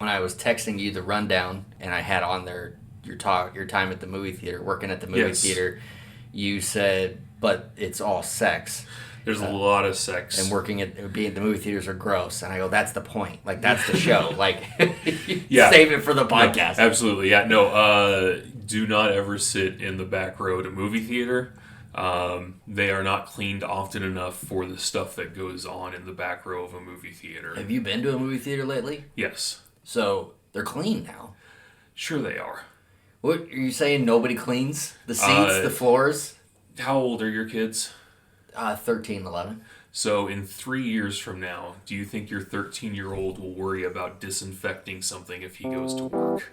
I was texting you the rundown, and I had on there your time at the movie theater, working at the movie theater, you said, but it's all sex. There's a lot of sex. And being at the movie theaters are gross. And I go, that's the point. Like, that's the show. Like, save it for the podcast. No, absolutely. Yeah. No, do not ever sit in the back row at a movie theater. They are not cleaned often enough for the stuff that goes on in the back row of a movie theater. Have you been to a movie theater lately? Yes. So, they're clean now. Sure they are. What, are you saying nobody cleans? The seats, the floors? How old are your kids? 13, 11. So in 3 years from now, do you think your 13-year-old will worry about disinfecting something if he goes to work?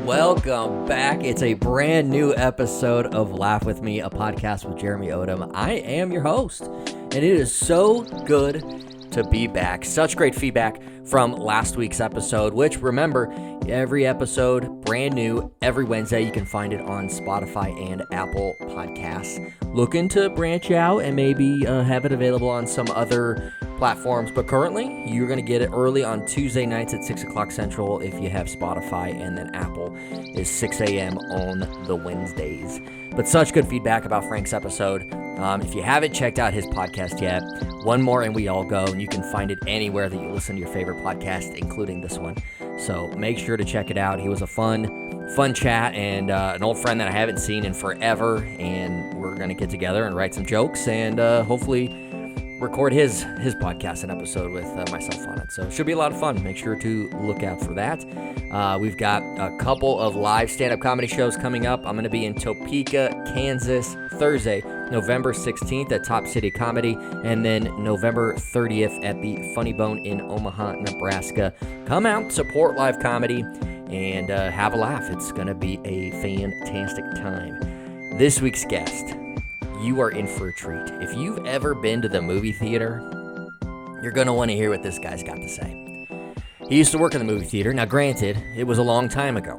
Welcome back. It's a brand new episode of Laugh With Me, a podcast with Jeremy Odom. I am your host, and it is so good to be back. Such great feedback from last week's episode, which, remember, every episode, brand new, every Wednesday. You can find it on Spotify and Apple Podcasts. Looking to branch out and maybe have it available on some other platforms, but currently you're going to get it early on Tuesday nights at 6 o'clock Central if you have Spotify, and then Apple is 6 a.m. on the Wednesdays. But such good feedback about Frank's episode. If you haven't checked out his podcast yet, one more and we all go, and you can find it anywhere that you listen to your favorite podcast, including this one. So make sure to check it out. He was a fun chat, and an old friend that I haven't seen in forever, and we're going to get together and write some jokes and hopefully record his podcast and episode with myself on it. So it should be a lot of fun. Make sure to look out for that. We've got a couple of live stand-up comedy shows coming up. I'm going to be in Topeka, Kansas, Thursday, November 16th at Top City Comedy, and then November 30th at the Funny Bone in Omaha, Nebraska. Come out, support live comedy, and have a laugh. It's going to be a fantastic time. This week's guest, you are in for a treat. If you've ever been to the movie theater, you're going to want to hear what this guy's got to say. He used to work in the movie theater. Now, granted, it was a long time ago,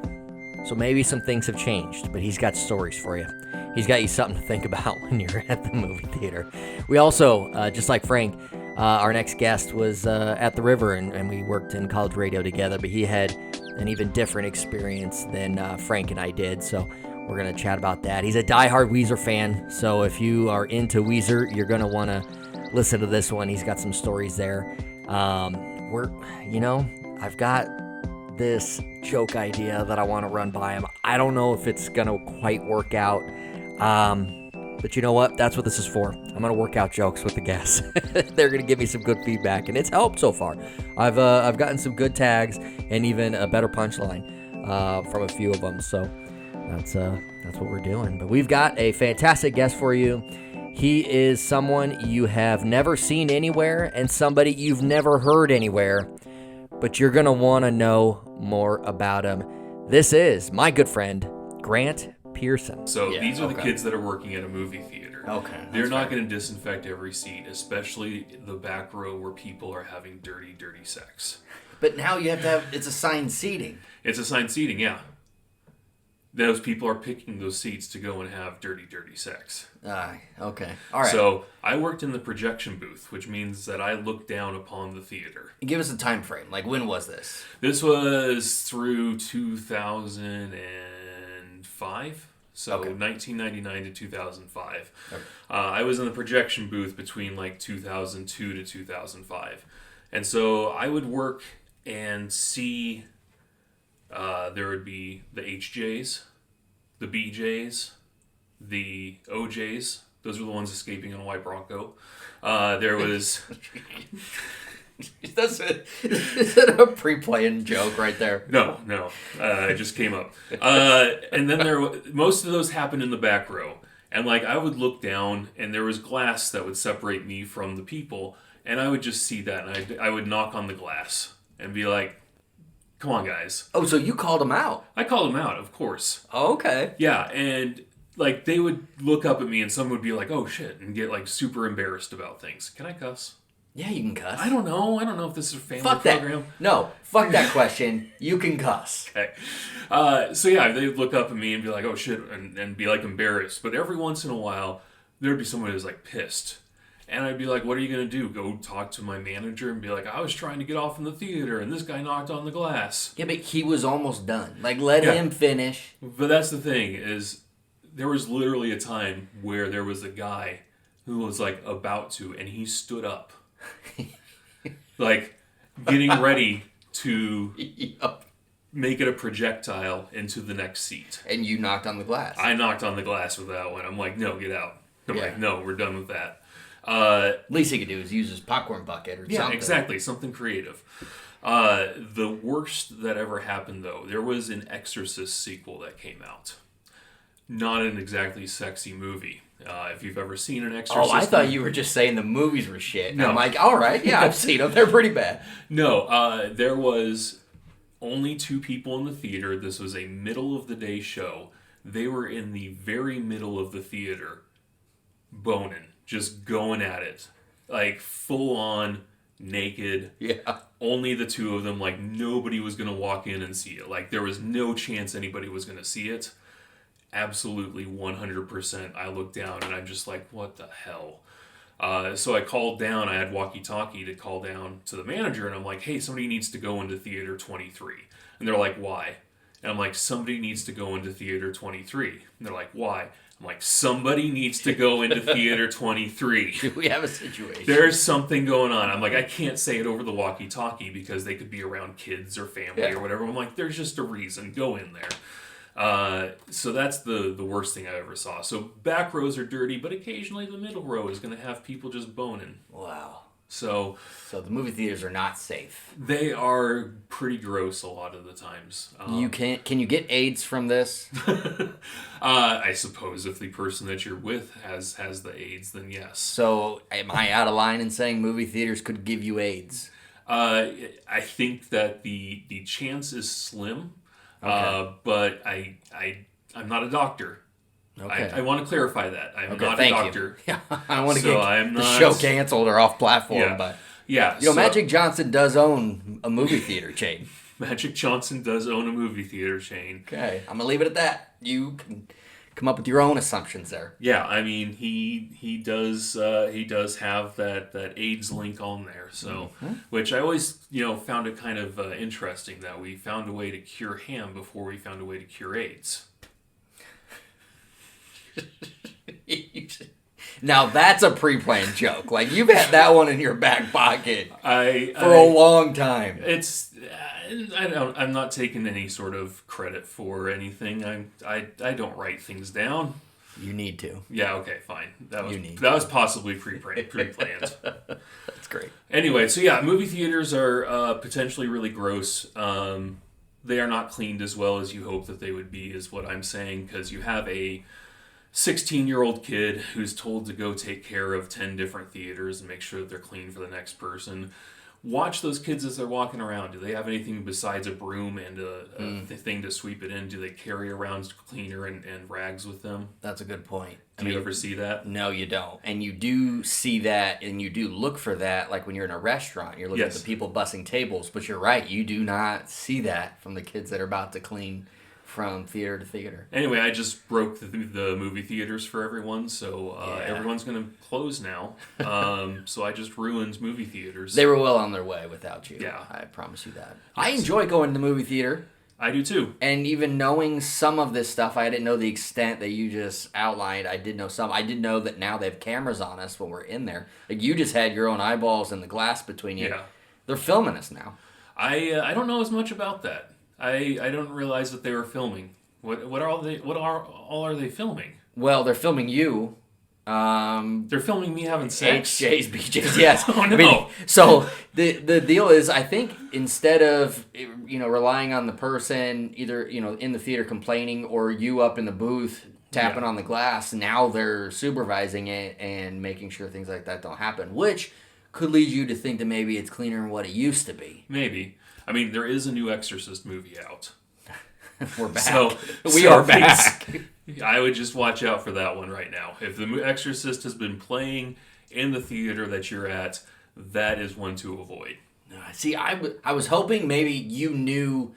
so maybe some things have changed, but he's got stories for you. He's got you something to think about when you're at the movie theater. We also, just like Frank, our next guest was at the River, and we worked in college radio together, but he had an even different experience than Frank and I did, so we're going to chat about that. He's a diehard Weezer fan, so if you are into Weezer, you're going to want to listen to this one. He's got some stories there. I've got this joke idea that I want to run by him. I don't know if it's going to quite work out, but you know what? That's what this is for. I'm going to work out jokes with the guests. They're going to give me some good feedback, and it's helped so far. I've gotten some good tags and even a better punchline from a few of them, so that's what we're doing. But we've got a fantastic guest for you. He is someone you have never seen anywhere and somebody you've never heard anywhere, but you're going to want to know more about him. This is my good friend, Grant Pearson. So these are the kids that are working at a movie theater. Okay. They're not going to disinfect every seat, especially the back row where people are having dirty, dirty sex. But now you have to have, it's assigned seating. It's assigned seating, yeah. Those people are picking those seats to go and have dirty, dirty sex. Okay. All right. So I worked in the projection booth, which means that I looked down upon the theater. Give us a time frame. Like, when was this? This was through 2005. So 1999 to 2005. Okay. I was in the projection booth between like 2002 to 2005. And so I would work and see... there would be the HJs, the BJs, the OJs. Those were the ones escaping on a white Bronco. There was... Is that a pre-planned joke right there? No. It just came up. And then most of those happened in the back row. And like I would look down, and there was glass that would separate me from the people, and I would just see that, and I would knock on the glass and be like, come on, guys. Oh, so you called them out? I called them out, of course. Oh, okay. Yeah, and like they would look up at me and someone would be like, oh shit, and get like super embarrassed about things. Can I cuss? Yeah, you can cuss. I don't know if this is a family fuck program. That. No, fuck that question. You can cuss. Okay. So yeah, they'd look up at me and be like, oh shit, and be like embarrassed. But every once in a while, there'd be someone who's like pissed. And I'd be like, what are you going to do? Go talk to my manager and be like, I was trying to get off in the theater and this guy knocked on the glass. Yeah, but he was almost done. Like, let him finish. But that's the thing, is there was literally a time where there was a guy who was like about to, and he stood up. Like, getting ready to make it a projectile into the next seat. And you knocked on the glass. I knocked on the glass with that one. I'm like, no, get out. I'm like, no, we're done with that. Least he could do is use his popcorn bucket or something. Yeah, exactly. Something creative. The worst that ever happened, though, there was an Exorcist sequel that came out. Not an exactly sexy movie. If you've ever seen an Exorcist... Oh, I thought you were just saying the movies were shit. No. I'm like, all right, yeah, I've seen them. They're pretty bad. No, there was only 2 people in the theater. This was a middle-of-the-day show. They were in the very middle of the theater, boning. Just going at it. Like, full on, naked. Yeah. Only the 2 of them. Like, nobody was going to walk in and see it. Like, there was no chance anybody was going to see it. Absolutely 100%. I looked down and I'm just like, what the hell? So I called down. I had walkie-talkie to call down to the manager. And I'm like, hey, somebody needs to go into Theater 23. And they're like, why? And I'm like, somebody needs to go into Theater 23. And they're like, why? I'm like, somebody needs to go into Theater 23. We have a situation. There's something going on. I'm like, I can't say it over the walkie-talkie because they could be around kids or family or whatever. I'm like, there's just a reason. Go in there. So that's the worst thing I ever saw. So back rows are dirty, but occasionally the middle row is going to have people just boning. Wow. So the movie theaters are not safe. They are pretty gross a lot of the times. Can you get AIDS from this? I suppose if the person that you're with has the AIDS, then yes. So am I out of line in saying movie theaters could give you AIDS? I think that the chance is slim, but I'm not a doctor. Okay. I want to clarify that. I'm not a doctor. Yeah, I want to get the the show canceled or off platform. But Magic Johnson does own a movie theater chain. Magic Johnson does own a movie theater chain. Okay, I'm gonna leave it at that. You can come up with your own assumptions there. Yeah, I mean he does have that AIDS link on there. So, which I always found it kind of interesting that we found a way to cure ham before we found a way to cure AIDS. Now that's a pre-planned joke. Like, you've had that one in your back pocket for a long time. I'm not taking any sort of credit for anything. I don't write things down. You need to. Yeah. Okay. Fine. That was possibly pre-planned. That's great. Anyway, so yeah, movie theaters are potentially really gross. They are not cleaned as well as you hope that they would be, is what I'm saying, because you have a 16-year-old kid who's told to go take care of 10 different theaters and make sure that they're clean for the next person. Watch those kids as they're walking around. Do they have anything besides a broom and a thing to sweep it in? Do they carry around cleaner and rags with them? That's a good point. Do you ever see that? No, you don't. And you do see that, and you do look for that, like when you're in a restaurant. You're looking at the people bussing tables, but you're right. You do not see that from the kids that are about to clean from theater to theater. Anyway, I just broke the movie theaters for everyone, so everyone's going to close now. So I just ruined movie theaters. They were well on their way without you. Yeah. I promise you that. I enjoy going to the movie theater. I do too. And even knowing some of this stuff, I didn't know the extent that you just outlined. I did know some. I did know that now they have cameras on us when we're in there. Like, you just had your own eyeballs and the glass between you. Yeah. They're filming us now. I don't know as much about that. I don't realize that they were filming. What are they filming? Well, they're filming you. They're filming me having sex. HJs, BJs, yes. Oh no. So the deal is, I think instead of relying on the person either in the theater complaining or you up in the booth tapping on the glass, now they're supervising it and making sure things like that don't happen, which could lead you to think that maybe it's cleaner than what it used to be. Maybe. I mean, there is a new Exorcist movie out. We're back. So we are back. I would just watch out for that one right now. If the Exorcist has been playing in the theater that you're at, that is one to avoid. See, I was hoping maybe you knew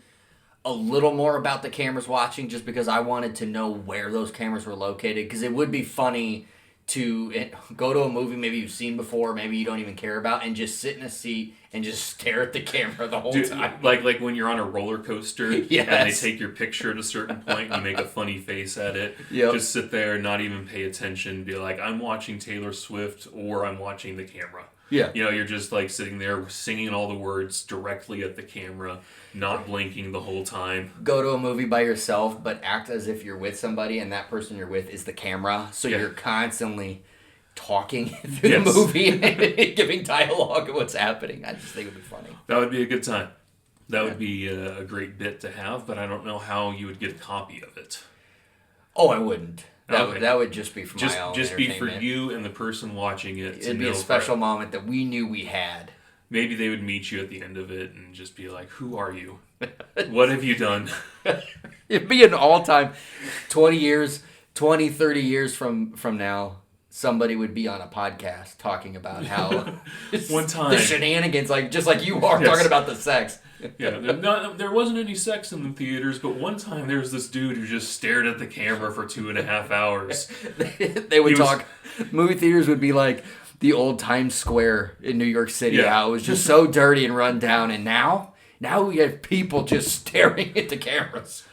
a little more about the cameras watching, just because I wanted to know where those cameras were located, because it would be funny to go to a movie maybe you've seen before, maybe you don't even care about, and just sit in a seat and just stare at the camera the whole time. Like when you're on a roller coaster Yes. and they take your picture at a certain point and you make a funny face at it. Yep. Just sit there and not even pay attention. Be like, I'm watching Taylor Swift or I'm watching the camera. Yeah. You know, you're just like sitting there singing all the words directly at the camera, not blinking the whole time. Go to a movie by yourself, but act as if you're with somebody, and that person you're with is the camera. So Yeah. you're constantly talking through Yes. the movie and giving dialogue of what's happening. I just think it would be funny. That would be a good time. That would be a great bit to have, but I don't know how you would get a copy of it. Oh, I wouldn't. Okay. That would just be for Just my own just be for entertainment. you and the person watching it. to It'd be know a special moment that we knew we had. Maybe they would meet you at the end of it and just be like, who are you? What have you done? It'd be an all-time 20 years, 20, 30 years from now, somebody would be on a podcast talking about how One time. the shenanigans, just like you are, Yes. talking about the sex. Yeah, there wasn't any sex in the theaters, but one time there was this dude who just stared at the camera for 2.5 hours. They would He was- talk. Movie theaters would be like the old Times Square in New York City. Yeah. How it was just so dirty and run down, and now we have people just staring at the cameras.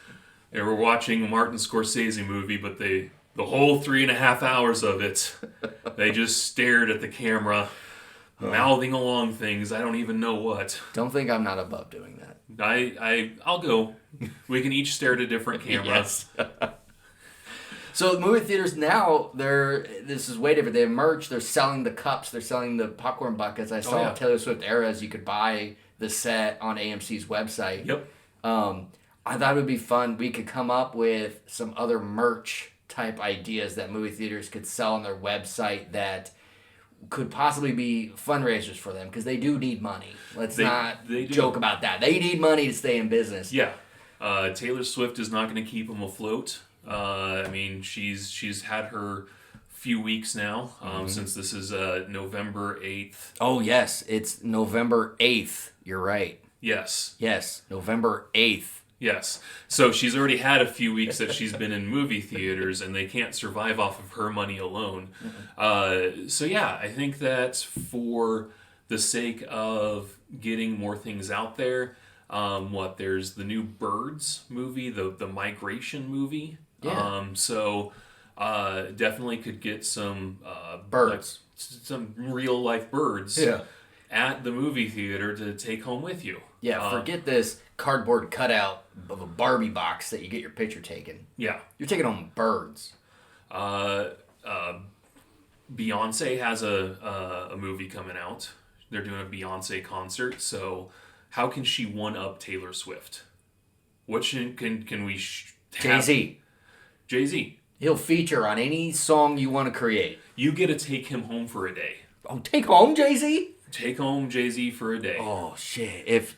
They were watching a Martin Scorsese movie, but the whole 3.5 hours of it, they just stared at the camera, mouthing along things. I don't even know what. Don't think I'm not above doing that. I'll go. We can each stare at a different camera. Yes. So movie theaters now, this is way different. They have merch. They're selling the cups. They're selling the popcorn buckets. I saw yeah. Taylor Swift eras. You could buy the set on AMC's website. Yep. I thought it would be fun. We could come up with some other merch type ideas that movie theaters could sell on their website that could possibly be fundraisers for them, because they do need money. Let's not they do. joke about that. They need money to stay in business. Yeah. Taylor Swift is not going to keep them afloat. I mean, she's had her few weeks now, since this is November 8th. Oh, yes. It's November 8th. You're right. Yes. Yes, November 8th. Yes. So she's already had a few weeks that she's been in movie theaters, and they can't survive off of her money alone. So yeah, I think that for the sake of getting more things out there, there's the new Birds movie, the migration movie. Yeah. Definitely could get some Birds. some real life birds. Yeah. At the movie theater to take home with you. Yeah, forget this cardboard cutout of a Barbie box that you get your picture taken. Yeah. You're taking home birds. Beyonce has a movie coming out. They're doing a Beyonce concert. So how can she one up Taylor Swift? What can we have? Jay-Z. Jay-Z. He'll feature on any song you want to create. You get to take him home for a day. Oh, take home Jay-Z? Take home Jay-Z for a day. Oh, shit. If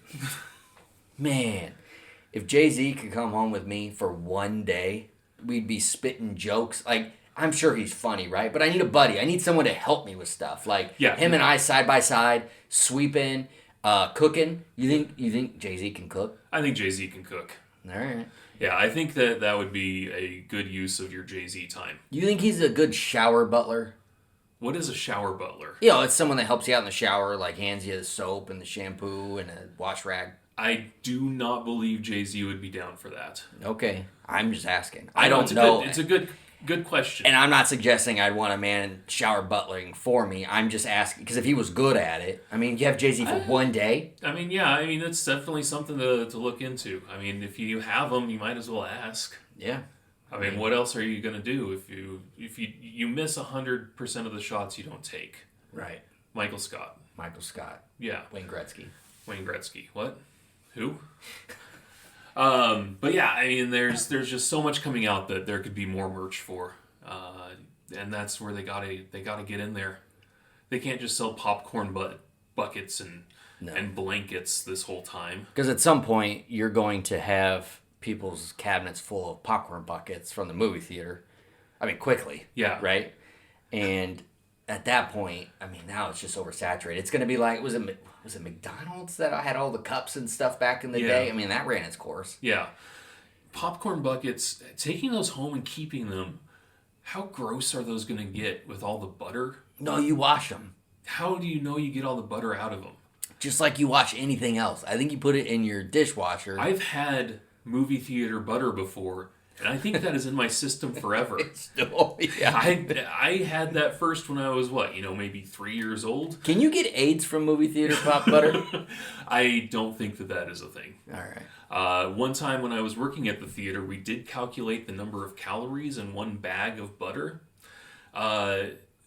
Jay-Z could come home with me for one day, we'd be spitting jokes. Like, I'm sure he's funny, right? But I need a buddy. I need someone to help me with stuff. Like, him and I side by side, sweeping, cooking. You think Jay-Z can cook? I think Jay-Z can cook. All right. Yeah, I think that would be a good use of your Jay-Z time. You think he's a good shower butler? What is a shower butler? You know, it's someone that helps you out in the shower, like hands you the soap and the shampoo and a wash rag. I do not believe Jay-Z would be down for that. Okay. I'm just asking. I don't know. It's a good question. And I'm not suggesting I'd want a man shower butlering for me. I'm just asking, because if he was good at it, I mean, you have Jay-Z for one day. I mean, yeah, that's definitely something to look into. I mean, if you have him, you might as well ask. Yeah. I mean, what else are you gonna do if you miss 100% of the shots you don't take? Right. Michael Scott. Yeah. Wayne Gretzky. Wayne Gretzky. What? Who? But yeah, I mean, there's just so much coming out that there could be more merch for, and that's where they gotta get in there. They can't just sell popcorn buckets and blankets this whole time. Because at some point, you're going to have people's cabinets full of popcorn buckets from the movie theater. I mean, quickly. Yeah. Right? And at that point, I mean, now it's just oversaturated. It's going to be like, was it McDonald's that had all the cups and stuff back in the day? I mean, that ran its course. Yeah. Popcorn buckets, taking those home and keeping them, how gross are those going to get with all the butter? No, you wash them. How do you know you get all the butter out of them? Just like you wash anything else. I think you put it in your dishwasher. I've had movie theater butter before, and I think that is in my system forever. Still, yeah. I had that first when I was, maybe 3 years old. Can you get AIDS from movie theater pop butter? I don't think that is a thing. All right. One time when I was working at the theater, we did calculate the number of calories in one bag of butter.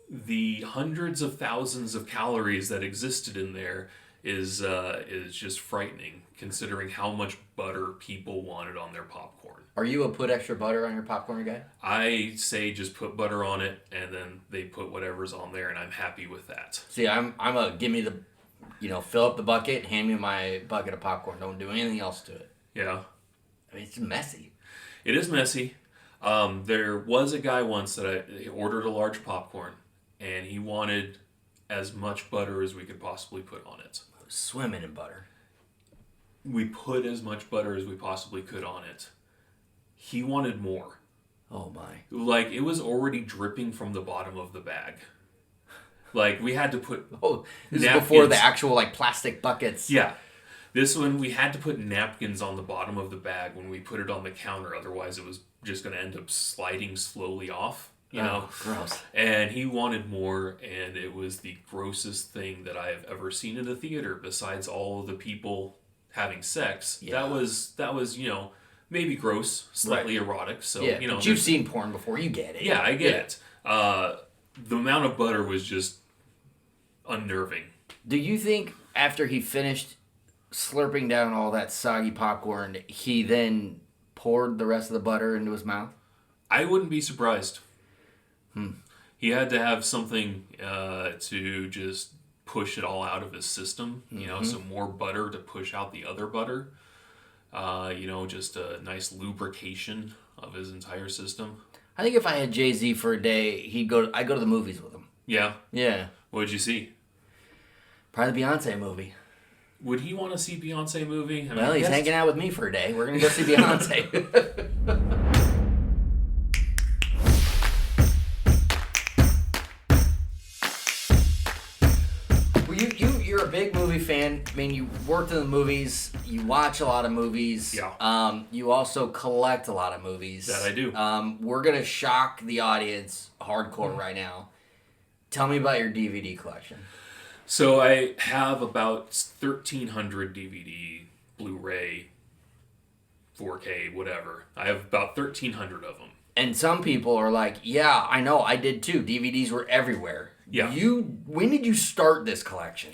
The hundreds of thousands of calories that existed in there is just frightening, considering how much butter people wanted on their popcorn. Are you a put extra butter on your popcorn guy? I say just put butter on it, and then they put whatever's on there, and I'm happy with that. See, I'm a give me the, fill up the bucket, hand me my bucket of popcorn. Don't do anything else to it. Yeah. I mean, it's messy. It is messy. There was a guy once that I ordered a large popcorn, and he wanted as much butter as we could possibly put on it. Swimming in butter. We put as much butter as we possibly could on it. He wanted more. Oh my. Like, it was already dripping from the bottom of the bag. Like, we had to put this is before the actual, plastic buckets. Yeah. This one, we had to put napkins on the bottom of the bag when we put it on the counter. Otherwise, it was just going to end up sliding slowly off. Gross. And he wanted more, and it was the grossest thing that I have ever seen in a theater. Besides all of the people having sex, that was maybe gross, slightly erotic. So but you've seen porn before, you get it. Yeah, I get it. The amount of butter was just unnerving. Do you think after he finished slurping down all that soggy popcorn, he then poured the rest of the butter into his mouth? I wouldn't be surprised. He had to have something to just push it all out of his system. Some more butter to push out the other butter. Just a nice lubrication of his entire system. I think if I had Jay-Z for a day, I'd go to the movies with him. Yeah? Yeah. What did you see? Probably the Beyonce movie. Would he want to see Beyonce movie? Well, he's hanging out with me for a day. We're going to go see Beyonce. You're a big movie fan. I mean, you worked in the movies. You watch a lot of movies. Yeah. You also collect a lot of movies. That I do. We're going to shock the audience hardcore right now. Tell me about your DVD collection. So I have about 1,300 DVD, Blu-ray, 4K, whatever. I have about 1,300 of them. And some people are like, yeah, I know, I did too. DVDs were everywhere. Yeah. When did you start this collection?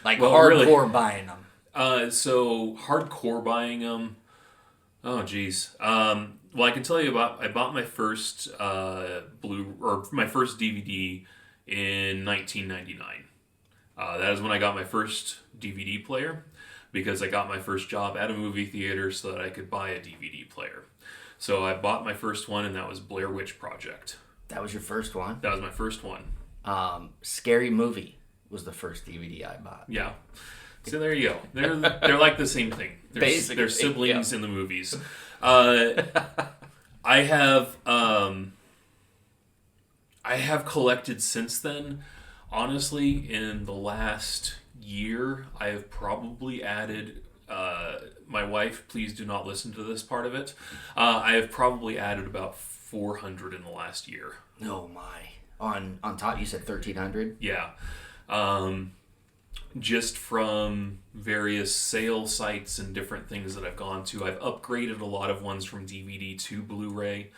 Hardcore buying them. So hardcore buying them. Oh, geez. Well, I can tell you I bought my first my first DVD in 1999. That is when I got my first DVD player, because I got my first job at a movie theater so that I could buy a DVD player. So I bought my first one, and that was Blair Witch Project. That was your first one? That was my first one. Scary Movie was the first DVD I bought. Yeah. So there you go. They're like the same thing. They're siblings in the movies. I have collected since then. Honestly, in the last year, I have probably added. My wife, please do not listen to this part of it. I have probably added about 400 in the last year. Oh my! On top, you said 1,300. Yeah. Just from various sale sites and different things that I've gone to. I've upgraded a lot of ones from DVD to Blu-ray.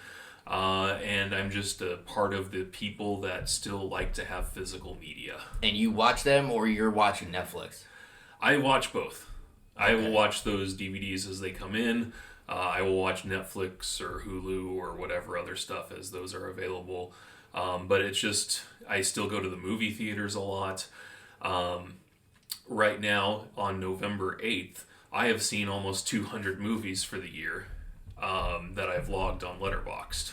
And I'm just a part of the people that still like to have physical media. And you watch them, or you're watching Netflix? I watch both. Okay. I will watch those DVDs as they come in. I will watch Netflix or Hulu or whatever other stuff as those are available. But it's just, I still go to the movie theaters a lot. Right now, on November 8th, I have seen almost 200 movies for the year that I've logged on Letterboxd.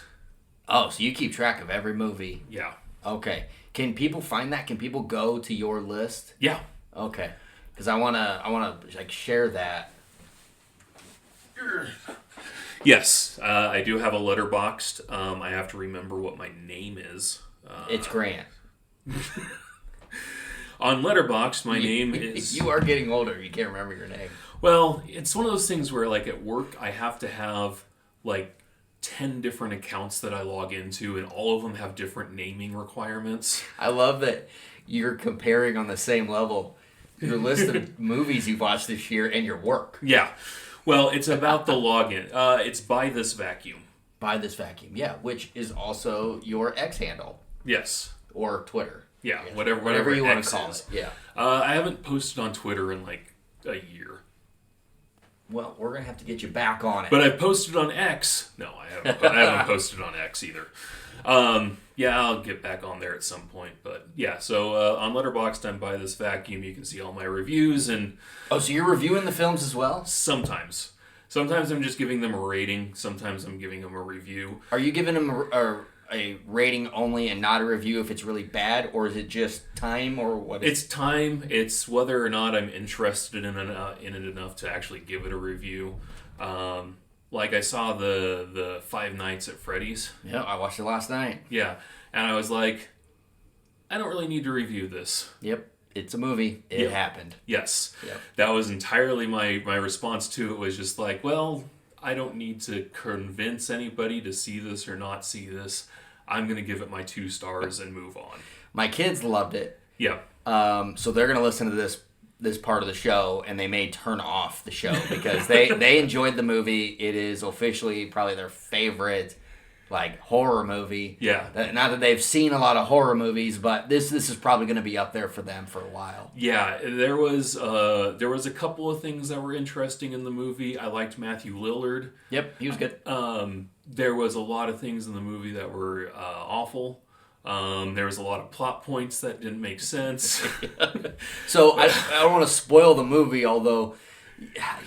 Oh, so you keep track of every movie? Yeah. Okay. Can people find that? Can people go to your list? Yeah. Okay. Because I wanna like share that. Yes, I do have a Letterboxd. I have to remember what my name is. It's Grant. On Letterboxd, my name is... You are getting older. You can't remember your name. Well, it's one of those things where, like, at work, I have to have, like, 10 different accounts that I log into, and all of them have different naming requirements. I love that you're comparing on the same level your list of movies you've watched this year and your work. Yeah. Well, it's about the login. It's By This Vacuum. By This Vacuum, yeah, which is also your X handle. Yes. Or Twitter. Yeah, whatever you want X to call is. it. Yeah. I haven't posted on Twitter in, like, a year. Well, we're going to have to get you back on it. But I've posted on X. No, I haven't posted on X either. Yeah, I'll get back on there at some point. But yeah, so on Letterboxd, I'm By This Vacuum. You can see all my reviews and... Oh, so you're reviewing the films as well? Sometimes. Sometimes I'm just giving them a rating. Sometimes I'm giving them a review. Are you giving them a rating only and not a review if it's really bad? Or is it just time or what? It's time. It's whether or not I'm interested in it enough to actually give it a review. Like I saw the Five Nights at Freddy's. Yeah, I watched it last night. Yeah, and I was like, I don't really need to review this. Yep, it's a movie. It happened. Yes. Yep. That was entirely my response to it, was just like, well, I don't need to convince anybody to see this or not see this. I'm going to give it my 2 stars and move on. My kids loved it. Yeah. So they're going to listen to this part of the show, and they may turn off the show because they enjoyed the movie. It is officially probably their favorite like horror movie. Yeah. Not that they've seen a lot of horror movies, but this is probably going to be up there for them for a while. Yeah, there was a couple of things that were interesting in the movie. I liked Matthew Lillard. Yep, he was good. There was a lot of things in the movie that were awful. There was a lot of plot points that didn't make sense. So I don't want to spoil the movie, although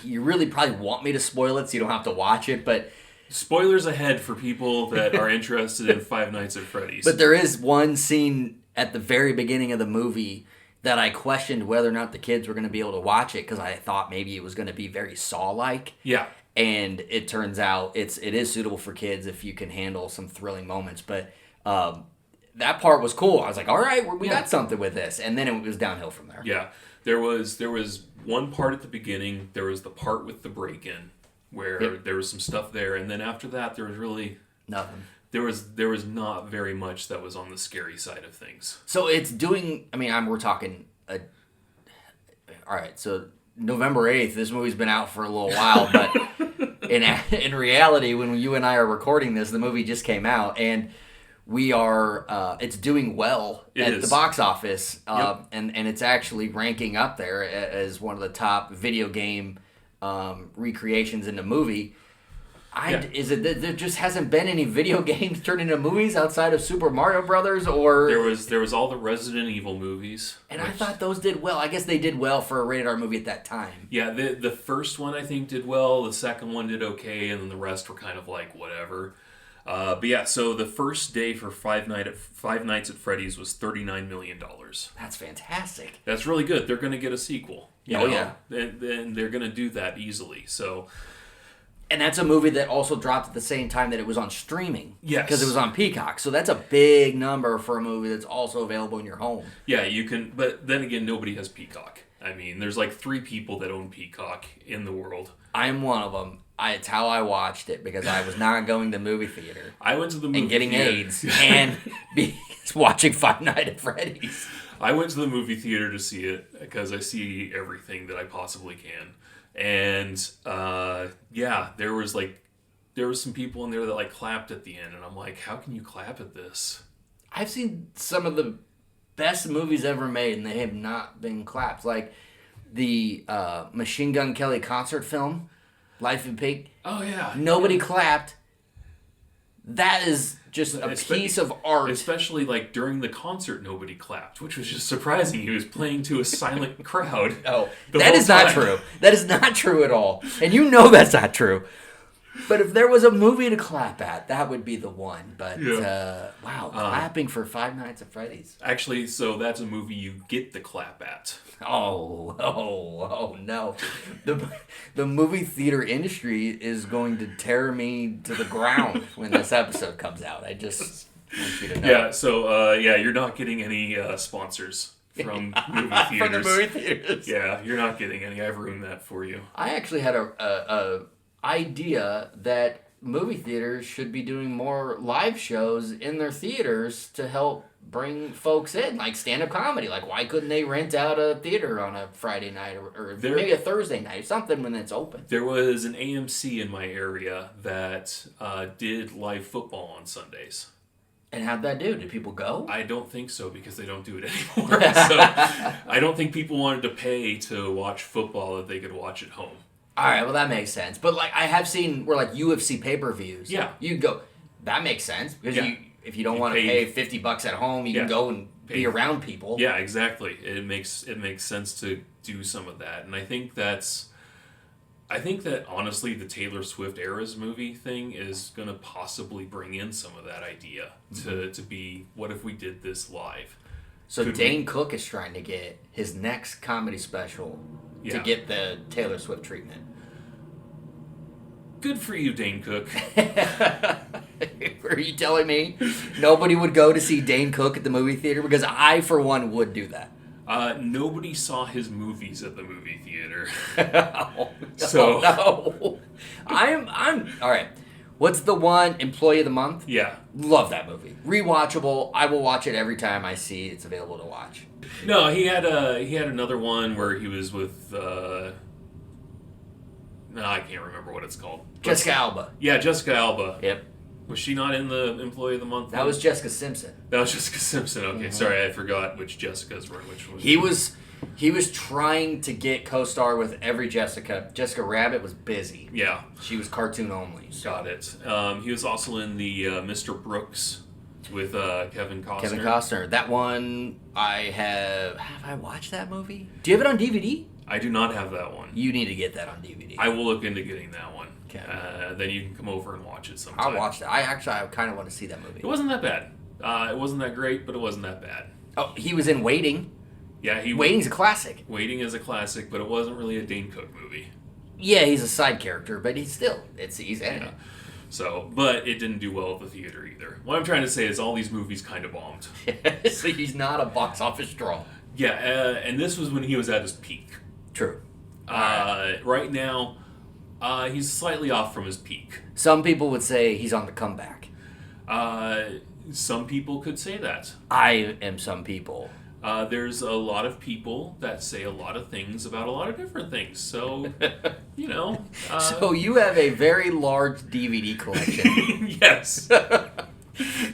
you really probably want me to spoil it so you don't have to watch it, but... Spoilers ahead for people that are interested in Five Nights at Freddy's. But there is one scene at the very beginning of the movie that I questioned whether or not the kids were going to be able to watch it because I thought maybe it was going to be very Saw-like. Yeah. And it turns out it is suitable for kids if you can handle some thrilling moments. But that part was cool. I was like, all right, we got something with this. And then it was downhill from there. Yeah. There was one part at the beginning. There was the part with the break-in where there was some stuff there. And then after that, there was really... Nothing. There was not very much that was on the scary side of things. So it's doing... I mean, we're talking... all right, so November 8th, this movie's been out for a little while, but in reality, when you and I are recording this, the movie just came out, and we are... it's doing well at the box office, and it's actually ranking up there as one of the top video game recreations in the movie. Is it that there just hasn't been any video games turned into movies outside of Super Mario Brothers, or there was all the Resident Evil movies, and I thought those did well. I guess they did well for a rated R movie at that time. Yeah, the first one I think did well. The second one did okay, and then the rest were kind of like whatever. But yeah, so the first day for Five Nights at Freddy's was $39 million. That's fantastic. That's really good. They're going to get a sequel. Yeah. And they're going to do that easily. So, and that's a movie that also dropped at the same time that it was on streaming. Yes. Because it was on Peacock. So that's a big number for a movie that's also available in your home. Yeah, you can. But then again, nobody has Peacock. I mean, there's like 3 people that own Peacock in the world. I'm one of them. It's how I watched it because I was not going to the movie theater. I went to the movie and getting theater. AIDS and watching Five Nights at Freddy's. I went to the movie theater to see it because I see everything that I possibly can. And there was some people in there that like clapped at the end, and I'm like, how can you clap at this? I've seen some of the best movies ever made, and they have not been clapped. Like the Machine Gun Kelly concert film, Life in Pink. Oh yeah. Nobody clapped. That is just a piece of art. Especially like during the concert, nobody clapped, which was just surprising. He was playing to a silent crowd. Oh, that is not true. That is not true at all. And you know that's not true. But if there was a movie to clap at, that would be the one. But, Yeah. wow, clapping for Five Nights at Freddy's. Actually, so that's a movie you get the clap at. Oh, no. The movie theater industry is going to tear me to the ground when this episode comes out. I just want you to know. Yeah, so, you're not getting any sponsors from movie theaters. From the movie theaters. Yeah, you're not getting any. I've ruined that for you. I actually had a idea that movie theaters should be doing more live shows in their theaters to help bring folks in, like stand-up comedy. Like, why couldn't they rent out a theater on a Friday night or maybe a Thursday night, something when it's open? There was an AMC in my area that did live football on Sundays. And how'd that do? Did people go? I don't think so, because they don't do it anymore. So I don't think people wanted to pay to watch football that they could watch at home. All right, well, that makes sense. But, like, I have seen where, like, UFC pay-per-views. Yeah. You go, that makes sense. Because if you don't want to pay $50 at home, you can go and be around people. Yeah, exactly. It makes sense to do some of that. And I think that honestly the Taylor Swift Eras movie thing is going to possibly bring in some of that idea to be, what if we did this live? So Dane Cook is trying to get his next comedy special to get the Taylor Swift treatment. Good for you, Dane Cook. Are you telling me nobody would go to see Dane Cook at the movie theater? Because I, for one, would do that. Nobody saw his movies at the movie theater. No. I'm all right. What's the one Employee of the Month? Yeah. Love that movie. Rewatchable. I will watch it every time I see it's available to watch. No, he had another one where he was with no, I can't remember what it's called. Jessica Alba. Yeah, Jessica Alba. Yep. Was she not in the Employee of the Month? That was Jessica Simpson. That was Jessica Simpson. Okay, sorry, I forgot which Jessicas were which one. He was trying to get co-star with every Jessica. Jessica Rabbit was busy. Yeah. She was cartoon only. So. Got it. He was also in the Mr. Brooks with Kevin Costner. Kevin Costner. That one, have I watched that movie? Do you have it on DVD? I do not have that one. You need to get that on DVD. I will look into getting that one. Okay. Then you can come over and watch it sometime. I'll watch that. I kind of want to see that movie. It wasn't that bad. It wasn't that great, but it wasn't that bad. Oh, he was in Waiting. Yeah, Waiting's a classic. Waiting is a classic, but it wasn't really a Dane Cook movie. Yeah, he's a side character, but he's in it. So, but it didn't do well at the theater either. What I'm trying to say is all these movies kind of bombed. So he's not a box office draw. Yeah, and this was when he was at his peak. True. Right now, he's slightly off from his peak. Some people would say he's on the comeback. Some people could say that. I am some people. There's a lot of people that say a lot of things about a lot of different things. So, you know. So you have a very large DVD collection. Yes.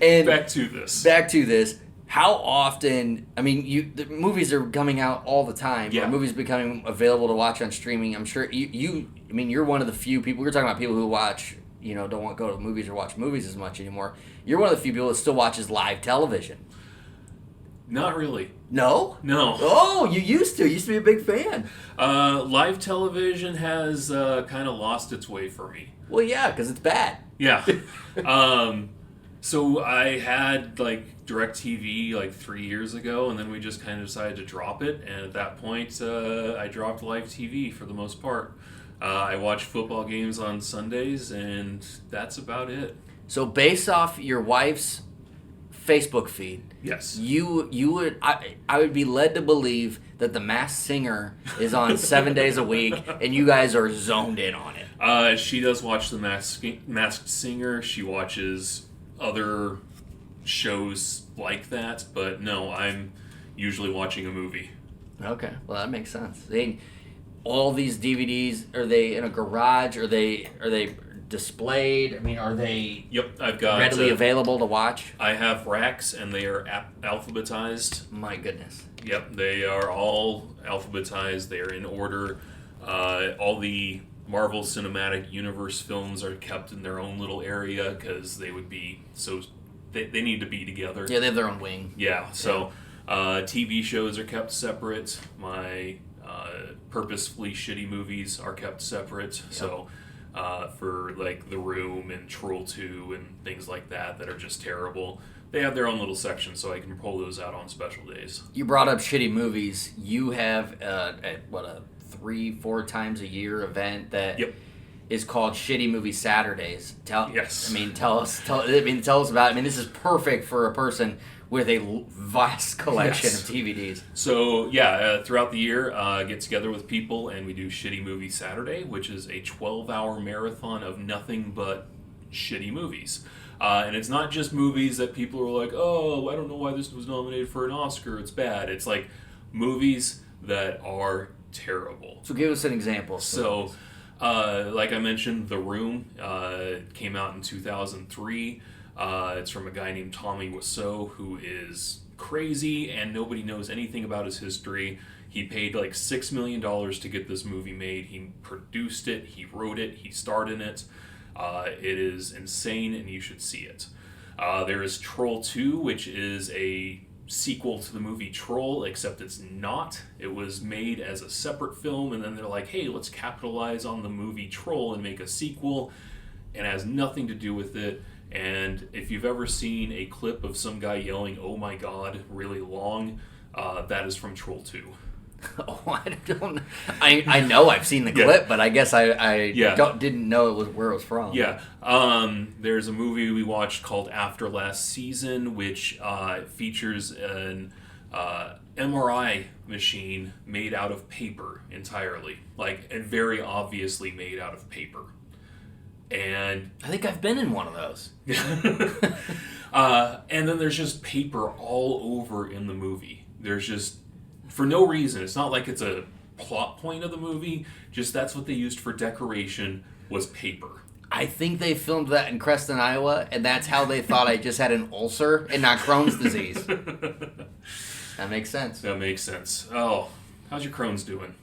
And back to this. How often? I mean, the movies are coming out all the time. Yeah. Movies becoming available to watch on streaming. I'm sure you. I mean, you're one of the few people. We're talking about people who watch. Don't want to go to movies or watch movies as much anymore. You're one of the few people that still watches live television. Not really. No? No. Oh, you used to. You used to be a big fan. Live television has kind of lost its way for me. Well, yeah, because it's bad. Yeah. So I had DirecTV 3 years ago, and then we just kind of decided to drop it. And at that point, I dropped live TV for the most part. I watch football games on Sundays, and that's about it. So based off your wife's Facebook feed, yes, you would I would be led to believe that The Masked Singer is on 7 days a week, and you guys are zoned in on it. She does watch The Masked Singer. She watches other shows like that, but no, I'm usually watching a movie. Okay, well that makes sense. All these DVDs, are they in a garage? Are they displayed? I mean, are they Yep, I've got readily available to watch? I have racks, and they are alphabetized. My goodness. Yep, they are all alphabetized. They are in order. All the Marvel Cinematic Universe films are kept in their own little area because they would be they need to be together. Yeah, they have their own wing. Yeah, so TV shows are kept separate. My purposefully shitty movies are kept separate. Yep. So for like The Room and Troll 2 and things like that are just terrible. They have their own little section, so I can pull those out on special days. You brought up shitty movies. You have a 3-4 times a year event that is called Shitty Movie Saturdays. Tell us about it. I mean, this is perfect for a person with a vast collection of DVDs. So, throughout the year, get together with people and we do Shitty Movie Saturday, which is a 12-hour marathon of nothing but shitty movies. And it's not just movies that people are like, oh, I don't know why this was nominated for an Oscar, it's bad. It's like movies that are terrible. So give us an example. So, like I mentioned, The Room came out in 2003. It's from a guy named Tommy Wiseau, who is crazy and nobody knows anything about his history. He paid like $6 million to get this movie made. He produced it, he wrote it, he starred in it. It is insane and you should see it. There is Troll 2, which is a sequel to the movie Troll, except it's not. It was made as a separate film, and then they're like, hey, let's capitalize on the movie Troll and make a sequel, and it has nothing to do with it. And if you've ever seen a clip of some guy yelling, oh my god, really long, that is from Troll 2. Oh, I don't. I know I've seen the clip, but I guess I didn't know it was where it was from. Yeah. There's a movie we watched called After Last Season, which features an MRI machine made out of paper entirely, and very obviously made out of paper. And I think I've been in one of those. And then there's just paper all over in the movie. There's just, for no reason. It's not like it's a plot point of the movie. Just that's what they used for decoration was paper. I think they filmed that in Creston, Iowa, and that's how they thought I just had an ulcer and not Crohn's disease. That makes sense. Oh, how's your Crohn's doing?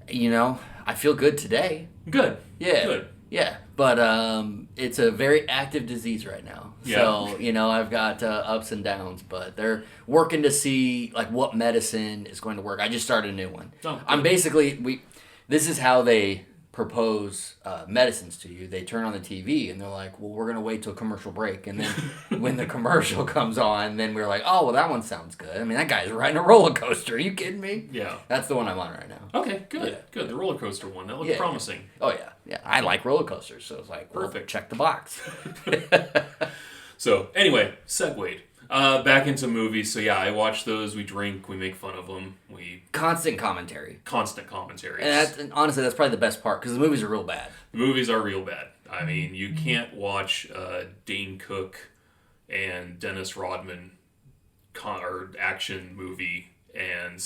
I feel good today. Good. Yeah. Good. Yeah, but it's a very active disease right now. Yeah. So, I've got ups and downs, but they're working to see what medicine is going to work. I just started a new one. Oh, I'm basically, this is how they propose medicines to you. They turn on the TV and they're like, well, we're going to wait till commercial break. And then when the commercial comes on, then we're like, oh, well, that one sounds good. I mean, that guy's riding a roller coaster. Are you kidding me? Yeah. That's the one I'm on right now. Okay, good. Yeah. Good. The roller coaster one. That looks promising. Oh, yeah. Yeah. I like roller coasters. So it's like, perfect. Check the box. So, anyway, segued. Back into movies. So, I watch those. We drink. We make fun of them. Constant commentary. And honestly, that's probably the best part because the movies are real bad. The movies are real bad. I mean, you can't watch Dane Cook and Dennis Rodman action movie and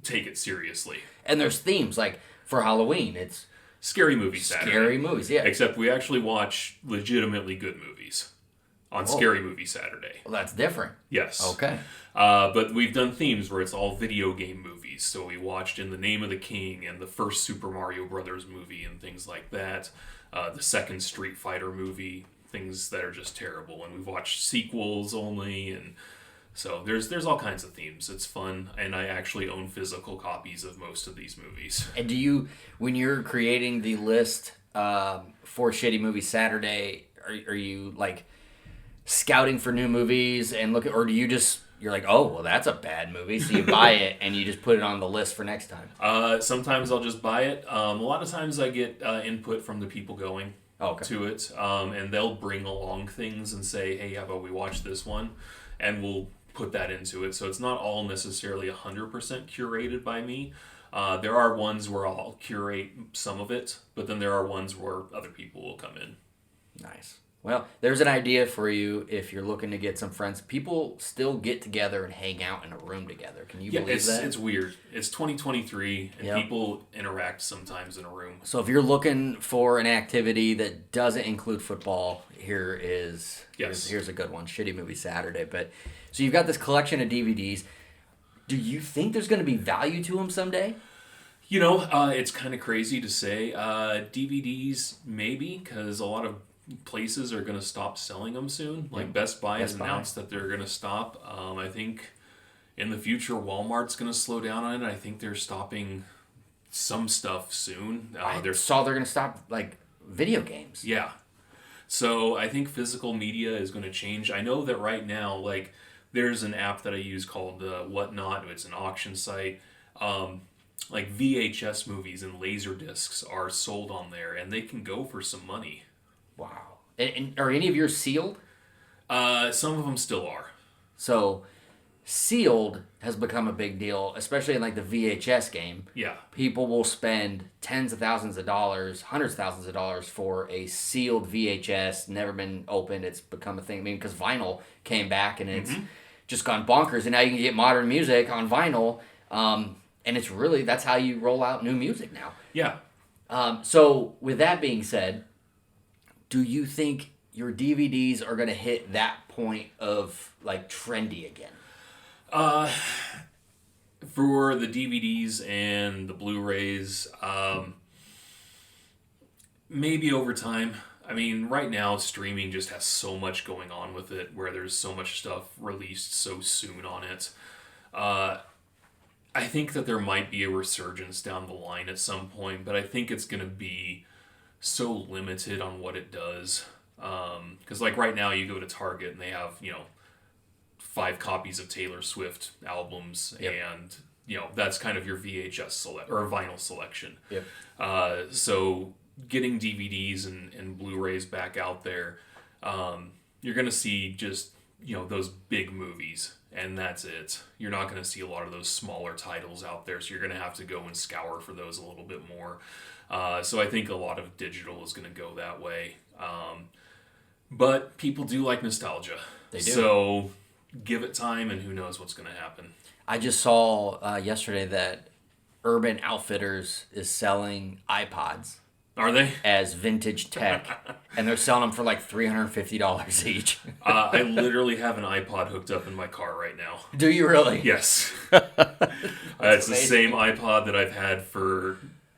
take it seriously. And there's themes. Like, for Halloween, it's Scary Movie Saturday. Scary movies, yeah. Except we actually watch legitimately good movies on Scary Movie Saturday. Well, that's different. Yes. Okay. But we've done themes where it's all video game movies. So we watched In the Name of the King and the first Super Mario Brothers movie and things like that. The second Street Fighter movie, things that are just terrible. And we've watched sequels only, and so there's all kinds of themes. It's fun, and I actually own physical copies of most of these movies. And do you, when you're creating the list for Shitty Movie Saturday, are you scouting for new movies and or do you just, you're like, oh, well, that's a bad movie, so you buy it and you just put it on the list for next time? Sometimes I'll just buy it. A lot of times I get input from the people going to it, and they'll bring along things and say, hey, how about we watch this one? And we'll put that into it. So it's not all necessarily 100% curated by me. There are ones where I'll curate some of it, but then there are ones where other people will come in. Nice. Well, there's an idea for you if you're looking to get some friends. People still get together and hang out in a room together. Can you believe that? It's weird. It's 2023, and people interact sometimes in a room. So if you're looking for an activity that doesn't include football, here's a good one, Shitty Movie Saturday. But so you've got this collection of DVDs. Do you think there's going to be value to them someday? It's kind of crazy to say. DVDs, maybe, because a lot of places are going to stop selling them soon. Best Buy has announced that they're going to stop. I think in the future Walmart's going to slow down on it. I think they're stopping some stuff soon. I saw they're going to stop like video games. Yeah. So I think physical media is going to change. I know that right now, like, there's an app that I use called Whatnot. It's an auction site. Like VHS movies and laser discs are sold on there, and they can go for some money. Wow. And are any of yours sealed? Some of them still are. So sealed has become a big deal, especially in like the VHS game. Yeah. People will spend tens of thousands of dollars, hundreds of thousands of dollars for a sealed VHS, never been opened. It's become a thing. I mean, because vinyl came back and it's just gone bonkers, and now you can get modern music on vinyl. And it's really, that's how you roll out new music now. Yeah. So with that being said, do you think your DVDs are going to hit that point of like trendy again? For the DVDs and the Blu-rays, maybe over time. I mean, right now, streaming just has so much going on with it, where there's so much stuff released so soon on it. I think that there might be a resurgence down the line at some point, but I think it's going to be so limited on what it does. Because like right now, you go to Target and they have, 5 copies of Taylor Swift albums, and that's kind of your VHS or vinyl selection. Yep. So getting DVDs and Blu-rays back out there, you're gonna see just those big movies, and that's it. You're not gonna see a lot of those smaller titles out there, so you're gonna have to go and scour for those a little bit more. So I think a lot of digital is gonna go that way. But people do like nostalgia. They do. So give it time, and who knows what's going to happen. I just saw yesterday that Urban Outfitters is selling iPods. Are they? As vintage tech. And they're selling them for like $350 each. I literally have an iPod hooked up in my car right now. Do you really? Yes. It's the same iPod that I've had for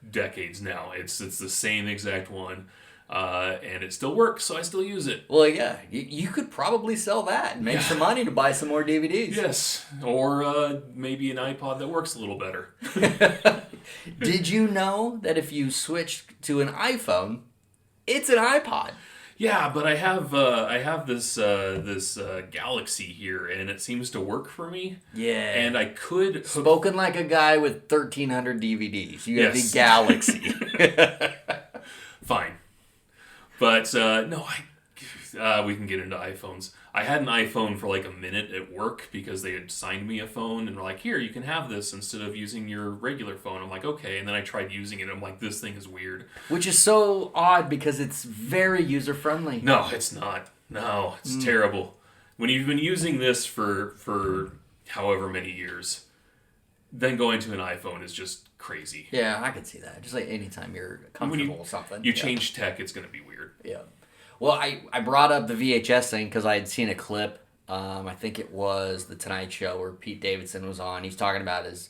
decades now. It's the same exact one. And it still works, so I still use it. Well, yeah, you could probably sell that and make some money to buy some more DVDs. Yes, or maybe an iPod that works a little better. Did you know that if you switched to an iPhone, it's an iPod? Yeah, but I have this Galaxy here, and it seems to work for me. Yeah. And I could... Spoken like a guy with 1,300 DVDs. You have the Galaxy. Fine. But, no, we can get into iPhones. I had an iPhone for like a minute at work because they had signed me a phone and were like, here, you can have this instead of using your regular phone. I'm like, okay. And then I tried using it and I'm like, this thing is weird. Which is so odd because it's very user-friendly. No, it's not. No, it's terrible. When you've been using this for however many years, then going to an iPhone is just crazy. Yeah, I can see that. Just like anytime you're comfortable with something. You change tech, it's going to be weird. Yeah. Well, I brought up the VHS thing because I had seen a clip. I think it was The Tonight Show where Pete Davidson was on. He's talking about his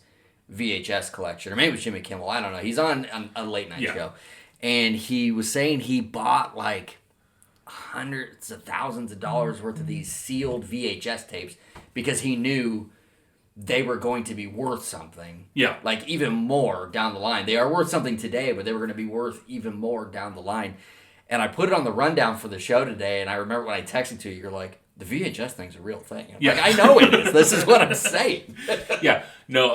VHS collection. Or maybe it was Jimmy Kimmel. I don't know. He's on a late night show. And he was saying he bought like hundreds of thousands of dollars worth of these sealed VHS tapes because he knew they were going to be worth something. Yeah. Like even more down the line. They are worth something today, but they were going to be worth even more down the line. And I put it on the rundown for the show today, and I remember when I texted to you, you're like, the VHS thing's a real thing. I'm like, I know it is. This is what I'm saying. Yeah. No,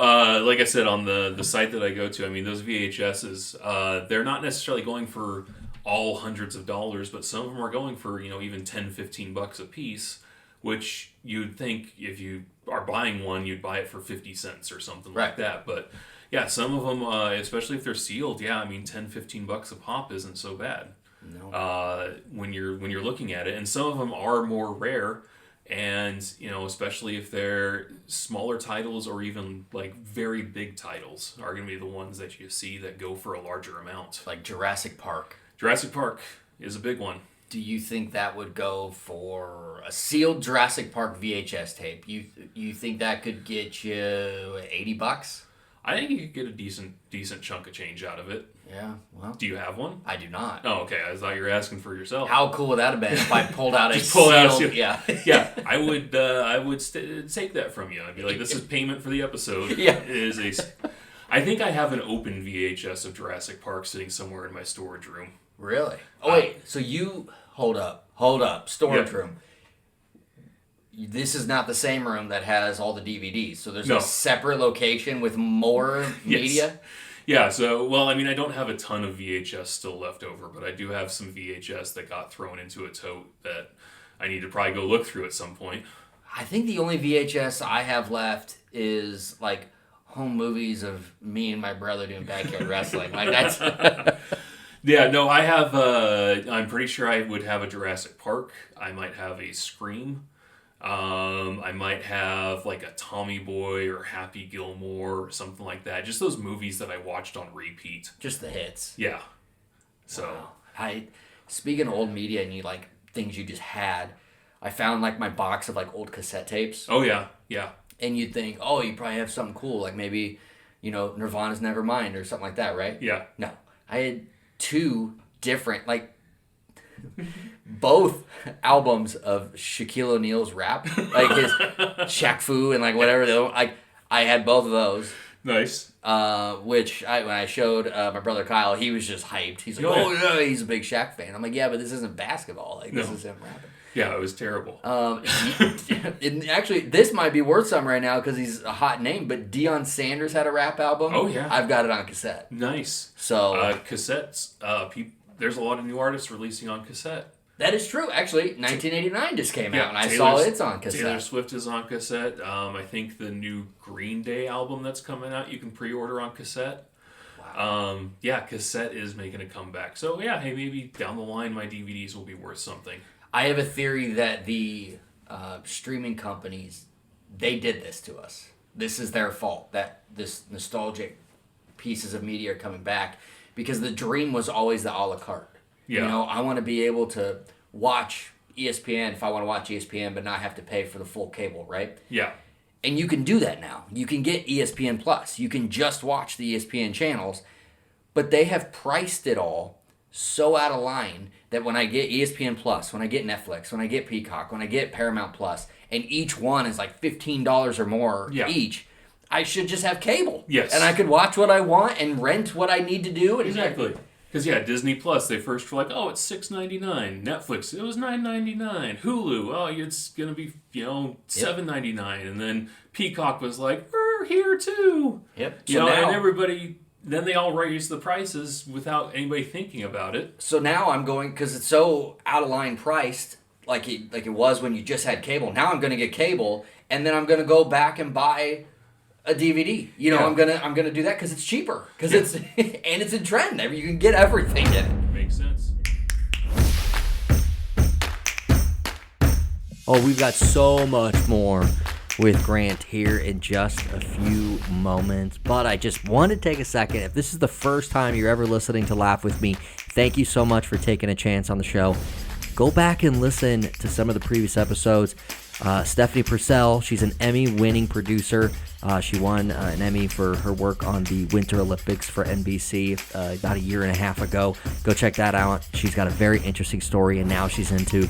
like I said, on the site that I go to, I mean, those VHSs, they're not necessarily going for all hundreds of dollars, but some of them are going for, even $10, $15 a piece, which you'd think if you are buying one, you'd buy it for 50 cents or something like that. But yeah, some of them, especially if they're sealed, yeah, I mean, $10, $15 a pop isn't so bad. No. When you're looking at it, and some of them are more rare, and especially if they're smaller titles or even like very big titles are going to be the ones that you see that go for a larger amount. Like Jurassic Park. Jurassic Park is a big one. Do you think that would go for a sealed Jurassic Park VHS tape? You think that could get you $80? I think you could get a decent chunk of change out of it. Yeah, well. Do you have one? I do not. Oh, okay. I thought you were asking for yourself. How cool would that have been if I pulled out Yeah. Yeah, I would take that from you. I'd be like, this is payment for the episode. Yeah. I think I have an open VHS of Jurassic Park sitting somewhere in my storage room. Really? Oh, wait. So you... Hold up. Storage Yeah. room. This is not the same room that has all the DVDs. So there's No. a separate location with more media? Yeah, so, well, I mean, I don't have a ton of VHS still left over, but I do have some VHS that got thrown into a tote that I need to probably go look through at some point. I think the only VHS I have left is, like, home movies of me and my brother doing backyard wrestling. Like, that's... Yeah, no, I have, I'm pretty sure I would have a Jurassic Park. I might have a Scream. I might have like a Tommy Boy or Happy Gilmore or something like that. Just those movies that I watched on repeat. Just the hits. Yeah. So. Wow. Speaking of old media and like things you just had, I found like my box of like old cassette tapes. Oh, yeah. Yeah. And you'd think, oh, you probably have something cool. Like maybe, Nirvana's Nevermind or something like that, right? Yeah. No. I had two different, like, both albums of Shaquille O'Neal's rap, like his Shaq Fu and like whatever. Like I had both of those. Nice. Which when I showed my brother Kyle, he was just hyped. He's like, "Oh yeah, he's a big Shaq fan." I'm like, "Yeah, but this isn't basketball. Like this is him rapping." Yeah, it was terrible. And actually, this might be worth something right now because he's a hot name. But Deion Sanders had a rap album. Oh yeah, I've got it on cassette. Nice. So cassettes. There's a lot of new artists releasing on cassette. That is true. Actually, 1989 just came out, and I saw it's on cassette. Taylor Swift is on cassette. I think the new Green Day album that's coming out, you can pre-order on cassette. Wow. Cassette is making a comeback. So, yeah, hey, maybe down the line my DVDs will be worth something. I have a theory that the streaming companies, they did this to us. This is their fault, that this nostalgic pieces of media are coming back, because the dream was always the a la carte. Yeah. I want to be able to watch ESPN if I want to watch ESPN, but not have to pay for the full cable, right? Yeah. And you can do that now. You can get ESPN Plus. You can just watch the ESPN channels, but they have priced it all so out of line that when I get ESPN Plus, when I get Netflix, when I get Peacock, when I get Paramount Plus, and each one is like $15 or more each, I should just have cable. Yes. And I could watch what I want and rent what I need to do. And Exactly. Because, Disney Plus, they first were like, oh, it's $6.99. Netflix, it was $9.99. Hulu, oh, it's going to be, $7.99. And then Peacock was like, we're here too. Yep. So now, and everybody, then they all raised the prices without anybody thinking about it. So now I'm going, because it's so out of line priced, like it was when you just had cable. Now I'm going to get cable, and then I'm going to go back and buy a DVD. I'm gonna do that because it's cheaper. Because it's and it's in trend. You can get everything in it. Makes sense. Oh, we've got so much more with Grant here in just a few moments. But I just want to take a second. If this is the first time you're ever listening to Laugh With Me, thank you so much for taking a chance on the show. Go back and listen to some of the previous episodes. Stephanie Purcell, she's an Emmy-winning producer. She won an Emmy for her work on the Winter Olympics for NBC about a year and a half ago. Go check that out. She's got a very interesting story, and now she's into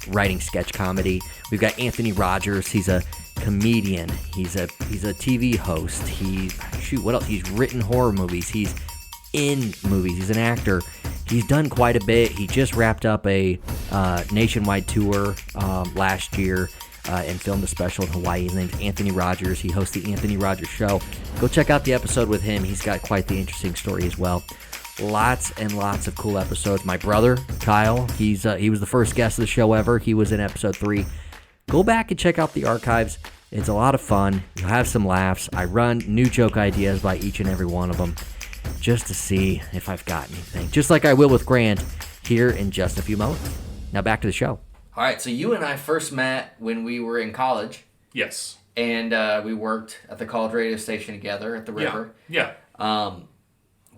writing sketch comedy. We've got Anthony Rogers. He's a comedian. He's a TV host. What else? He's written horror movies. He's in movies. He's an actor. He's done quite a bit. He just wrapped up a nationwide tour last year and filmed a special in Hawaii. His name's Anthony Rogers. He hosts the Anthony Rogers Show. Go check out the episode with him. He's got quite the interesting story as well. Lots and lots of cool episodes. My brother, Kyle, he was the first guest of the show ever. He was in episode 3. Go back and check out the archives. It's a lot of fun. You'll have some laughs. I run new joke ideas by each and every one of them, just to see if I've got anything. Just like I will with Grant here in just a few moments. Now back to the show. All right, so you and I first met when we were in college. Yes. And we worked at the college radio station together at the river. Yeah.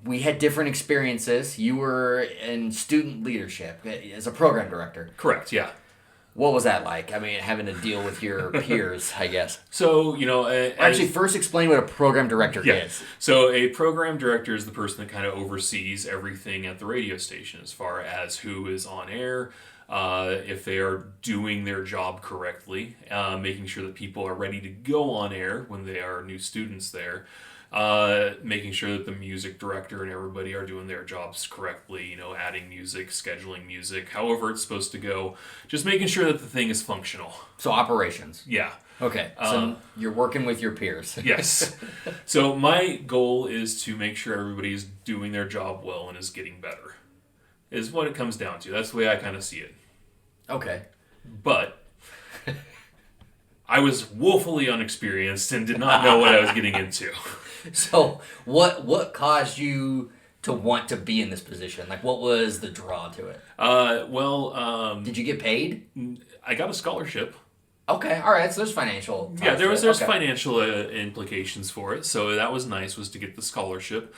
We had different experiences. You were in student leadership as a program director. Correct, yeah. What was that like? I mean, having to deal with your peers, I guess. So, Actually, first explain what a program director is. So a program director is the person that kind of oversees everything at the radio station as far as who is on air, if they are doing their job correctly, making sure that people are ready to go on air when they are new students there. making sure that the music director and everybody are doing their jobs correctly, you know, adding music, scheduling music, however it's supposed to go, just making sure that the thing is functional. So operations. Yeah. Okay, so you're working with your peers. Yes. So my goal is to make sure everybody's doing their job well and is getting better, is what it comes down to. That's the way I kind of see it. Okay. But I was woefully unexperienced and did not know what I was getting into. So what caused you to want to be in this position? Like, what was the draw to it? Did you get paid? I got a scholarship. Okay, all right. So there's financial. Yeah, there's okay. financial implications for it. So that was nice, was to get the scholarship.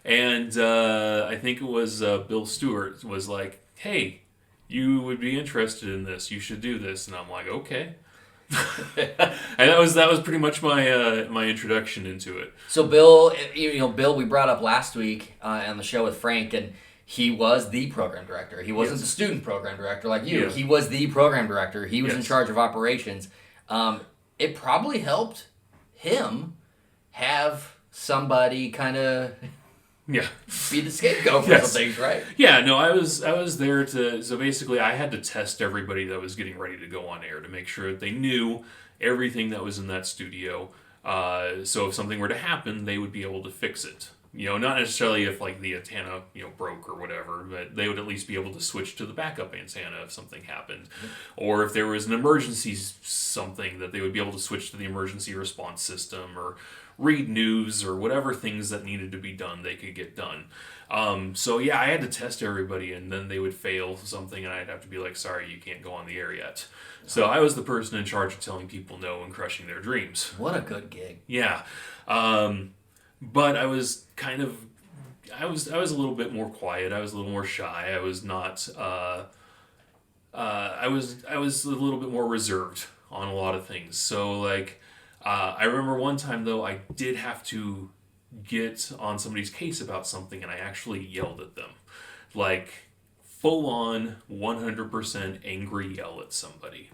And I think it was Bill Stewart was like, "Hey, you would be interested in this. You should do this." And I'm like, "Okay." And that was pretty much my my introduction into it. So Bill, Bill, we brought up last week on the show with Frank, and he was the program director. He wasn't the student program director like you. Yeah. He was the program director. He was in Yes. charge of operations. It probably helped him have somebody kind of Yeah. be the scapegoat for Yes. some things, right? Yeah, no, I was there to, so basically I had to test everybody that was getting ready to go on air to make sure that they knew everything that was in that studio. So if something were to happen, they would be able to fix it. You know, not necessarily if like the antenna, broke or whatever, but they would at least be able to switch to the backup antenna if something happened. Or if there was an emergency something, that they would be able to switch to the emergency response system, or read news, or whatever things that needed to be done, they could get done. So yeah, I had to test everybody, and then they would fail something, and I'd have to be like, "Sorry, you can't go on the air yet." So I was the person in charge of telling people no and crushing their dreams. What a good gig. Yeah. But I was kind of, I was a little bit more quiet. I was a little more shy. I was not, I was a little bit more reserved on a lot of things. So like, I remember one time though, I did have to get on somebody's case about something, and I actually yelled at them. Like, full on 100% angry yell at somebody.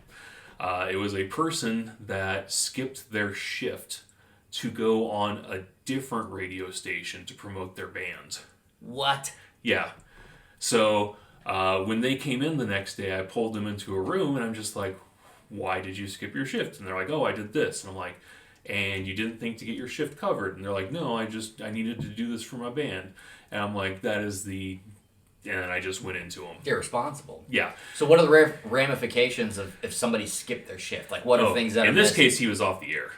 It was a person that skipped their shift to go on a different radio station to promote their band. What? Yeah. So when they came in the next day, I pulled them into a room, and I'm just like, "Why did you skip your shift?" And they're like, "Oh, I did this." And I'm like, "And you didn't think to get your shift covered?" And they're like, "No, I needed to do this for my band." And I'm like, that is the... And I just went into them. Irresponsible. Yeah. So what are the ramifications of if somebody skipped their shift? Like, what are things that in are this missed? case, he was off the air.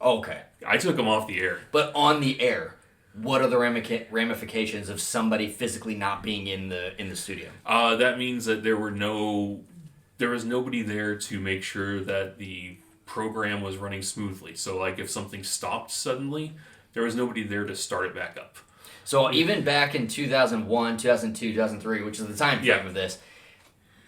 Okay. I took him off the air. But on the air, what are the ramifications of somebody physically not being in the studio? That means that there was nobody there to make sure that the program was running smoothly. So like if something stopped suddenly, there was nobody there to start it back up. So even back in 2001, 2002, 2003, which is the time frame of this,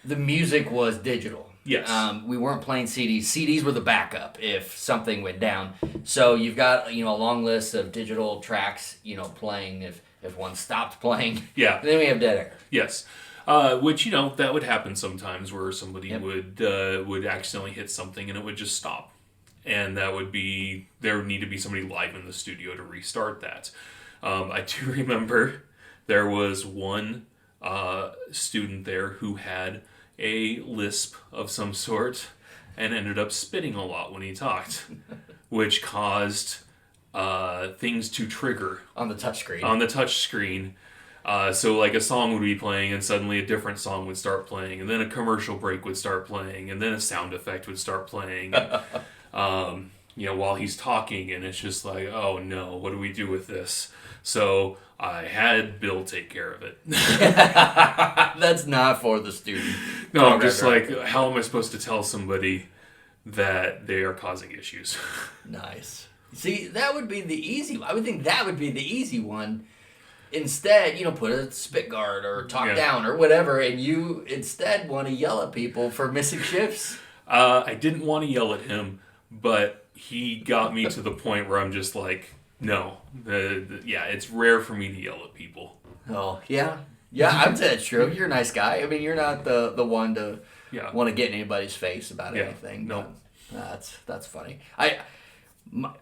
the music was digital. Yes. We weren't playing CDs. CDs were the backup if something went down. So you've got a long list of digital tracks playing if one stopped playing. Yeah. Then we have dead air. Yes. Which that would happen sometimes, where somebody would accidentally hit something and it would just stop, and there would need to be somebody live in the studio to restart that. I do remember there was one student there who had a lisp of some sort and ended up spitting a lot when he talked, which caused things to trigger On the touchscreen. on the touch screen. So like a song would be playing, and suddenly a different song would start playing, and then a commercial break would start playing, and then a sound effect would start playing, and, while he's talking, and it's just like, oh no, what do we do with this? So I had Bill take care of it. That's not for the student. No, I'm just like, how am I supposed to tell somebody that they are causing issues? Nice. See, that would be the easy one. I would think that would be the easy one. Instead, put a spit guard or talk down or whatever, and you instead want to yell at people for missing shifts. I didn't want to yell at him, but he got me to the point where I'm just like, no. It's rare for me to yell at people. Oh, yeah. Yeah, I'd say that's true. You're a nice guy. I mean, you're not the one to want to get in anybody's face about anything. No. That's funny.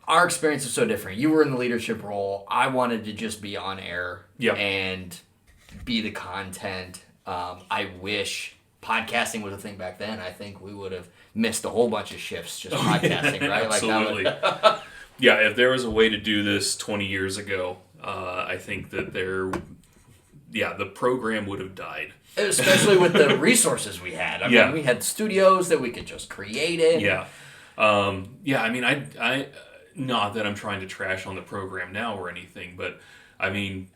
our experience is so different. You were in the leadership role. I wanted to just be on air and be the content. I wish podcasting was a thing back then. I think we would have missed a whole bunch of shifts just podcasting, right? Absolutely. Yeah, if there was a way to do this 20 years ago, I think that the program would have died. Especially with the resources we had. I mean, we had studios that we could just create in. Yeah. I mean, I not that I'm trying to trash on the program now or anything, but I mean,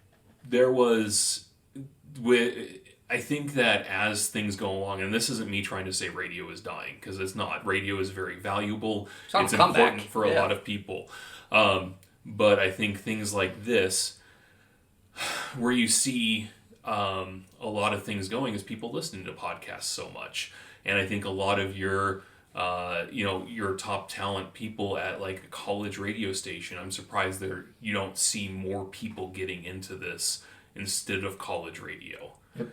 I think that as things go along, and this isn't me trying to say radio is dying, because it's not. Radio is very valuable. It's important for a lot of people. But I think things like this, where you see a lot of things going, is people listening to podcasts so much. And I think a lot of your top talent people at like a college radio station, I'm surprised you don't see more people getting into this instead of college radio. Yep.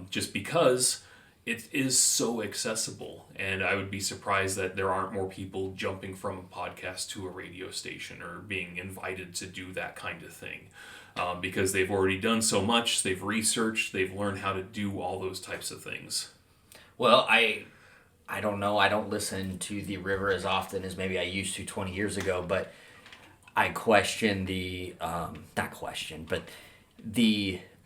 Just because it is so accessible, and I would be surprised that there aren't more people jumping from a podcast to a radio station or being invited to do that kind of thing, because they've already done so much, they've researched, they've learned how to do all those types of things. Well, I don't know. I don't listen to The River as often as maybe I used to 20 years ago, but I question the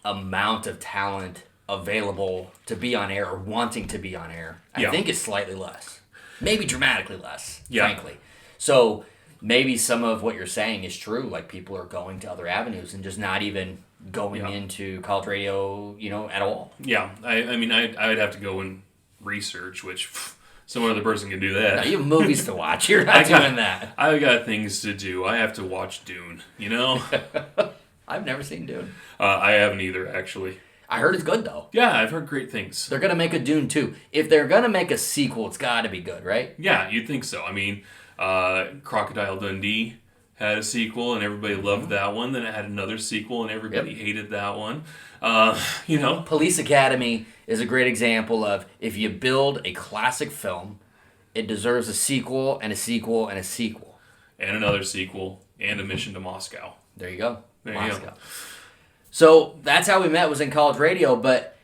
amount of talent available to be on air or wanting to be on air. I think it's slightly less. Maybe dramatically less, frankly. So maybe some of what you're saying is true. Like, people are going to other avenues and just not even going into college radio, at all. Yeah. I mean, I'd have to go and research, which some other person can do that. No, you have movies to watch. You're not doing that. I've got things to do. I have to watch Dune, I've never seen Dune. I haven't either, actually. I heard it's good, though. Yeah, I've heard great things. They're going to make a Dune 2. If they're going to make a sequel, it's got to be good, right? Yeah, you'd think so. I mean, Crocodile Dundee had a sequel, and everybody loved that one. Then it had another sequel, and everybody hated that one. Police Academy is a great example of, if you build a classic film, it deserves a sequel, and a sequel, and a sequel. And another sequel, and a Mission to Moscow. There you go. There Moscow. you go. So that's how we met, was in college radio. But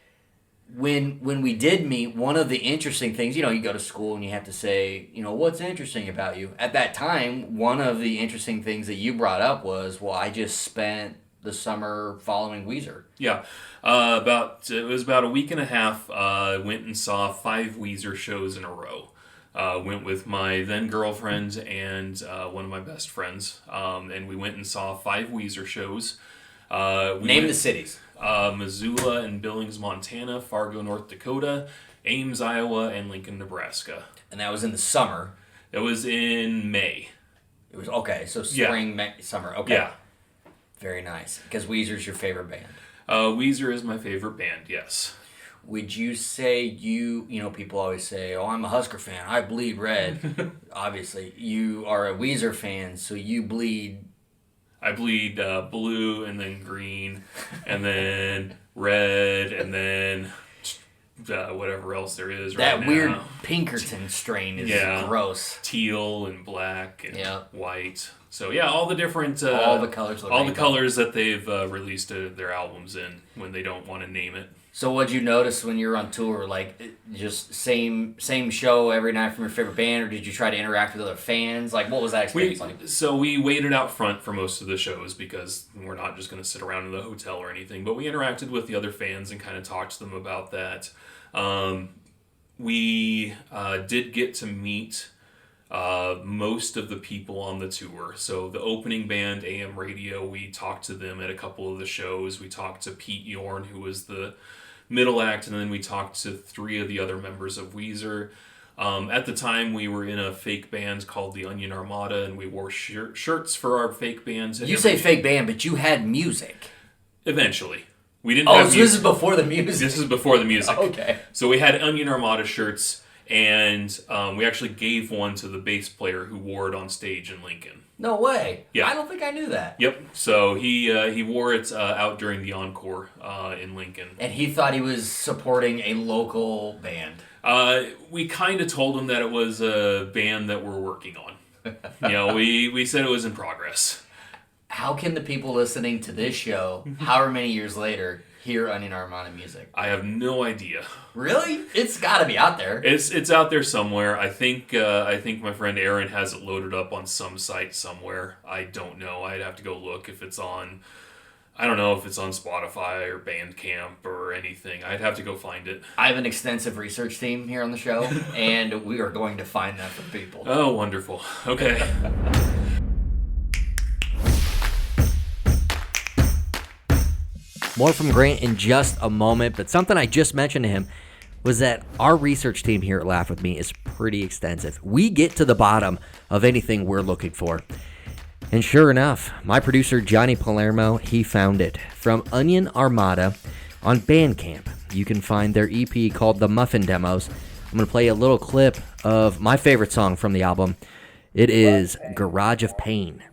when we did meet, one of the interesting things, you go to school and you have to say, what's interesting about you? At that time, one of the interesting things that you brought up was, well, I just spent the summer following Weezer. Yeah. It was about a week and a half. Went and saw 5 Weezer shows in a row. Went with my then girlfriend and one of my best friends. And we went and saw 5 Weezer shows. Name the cities. Missoula and Billings, Montana, Fargo, North Dakota, Ames, Iowa, and Lincoln, Nebraska. And that was in the summer. It was in May. It was, okay, so spring, May, summer. Okay. Yeah. Very nice. Because Weezer's your favorite band. Weezer is my favorite band, yes. Would you say people always say, oh, I'm a Husker fan, I bleed red. Obviously, you are a Weezer fan, so you bleed... I bleed blue, and then green, and then red, and then whatever else there is right now. That weird Pinkerton strain is gross. Teal and black and white. So yeah, all the different... all the colors. All the colors that they've released their albums in when they don't want to name it. So what'd you notice when you were on tour? Like, just same show every night from your favorite band, or did you try to interact with other fans? Like, what was that experience like? So we waited out front for most of the shows because we're not just going to sit around in the hotel or anything, but we interacted with the other fans and kind of talked to them about that. We did get to meet most of the people on the tour. So the opening band, AM Radio, we talked to them at a couple of the shows. We talked to Pete Yorn, who was the middle act, and then we talked to 3 of the other members of Weezer. At the time, we were in a fake band called the Onion Armada, and we wore shirts for our fake bands. You say fake band, but you had music. Eventually. We didn't have music. This is before the music. This is before the music. Okay. So we had Onion Armada shirts, and we actually gave one to the bass player who wore it on stage in Lincoln. No way. Yeah. I don't think I knew that. Yep. So he wore it out during the encore in Lincoln. And he thought he was supporting a local band. We kind of told him that it was a band that we're working on. We said it was in progress. How can the people listening to this show, however many years later, hear Onion Armada music? I have no idea. Really? It's got to be out there. It's out there somewhere. I think my friend Aaron has it loaded up on some site somewhere. I don't know. I'd have to go look if it's on. I don't know if it's on Spotify or Bandcamp or anything. I'd have to go find it. I have an extensive research team here on the show, and we are going to find that for people. Oh, wonderful. Okay. More from Grant in just a moment, but something I just mentioned to him was that our research team here at Laugh With Me is pretty extensive. We get to the bottom of anything we're looking for. And sure enough, my producer Johnny Palermo, he found it. From Onion Armada on Bandcamp. You can find their EP called The Muffin Demos. I'm going to play a little clip of my favorite song from the album. It is Garage of Pain.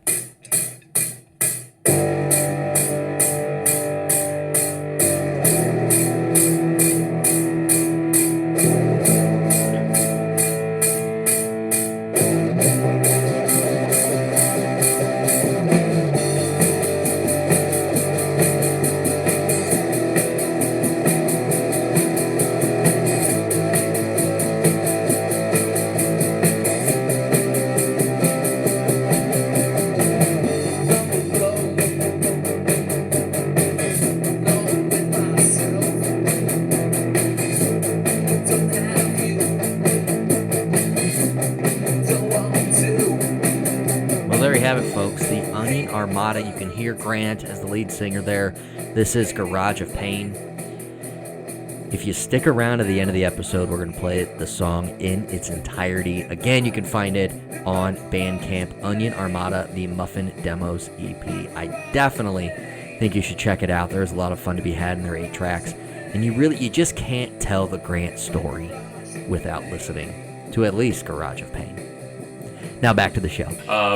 Armada. You can hear Grant as the lead singer there. This is Garage of Pain. If you stick around to the end of the episode, we're going to play the song in its entirety. Again, you can find it on Bandcamp, Onion Armada, the Muffin Demos EP. I definitely think you should check it out. There's a lot of fun to be had in their 8 tracks. And you just can't tell the Grant story without listening to at least Garage of Pain. Now back to the show.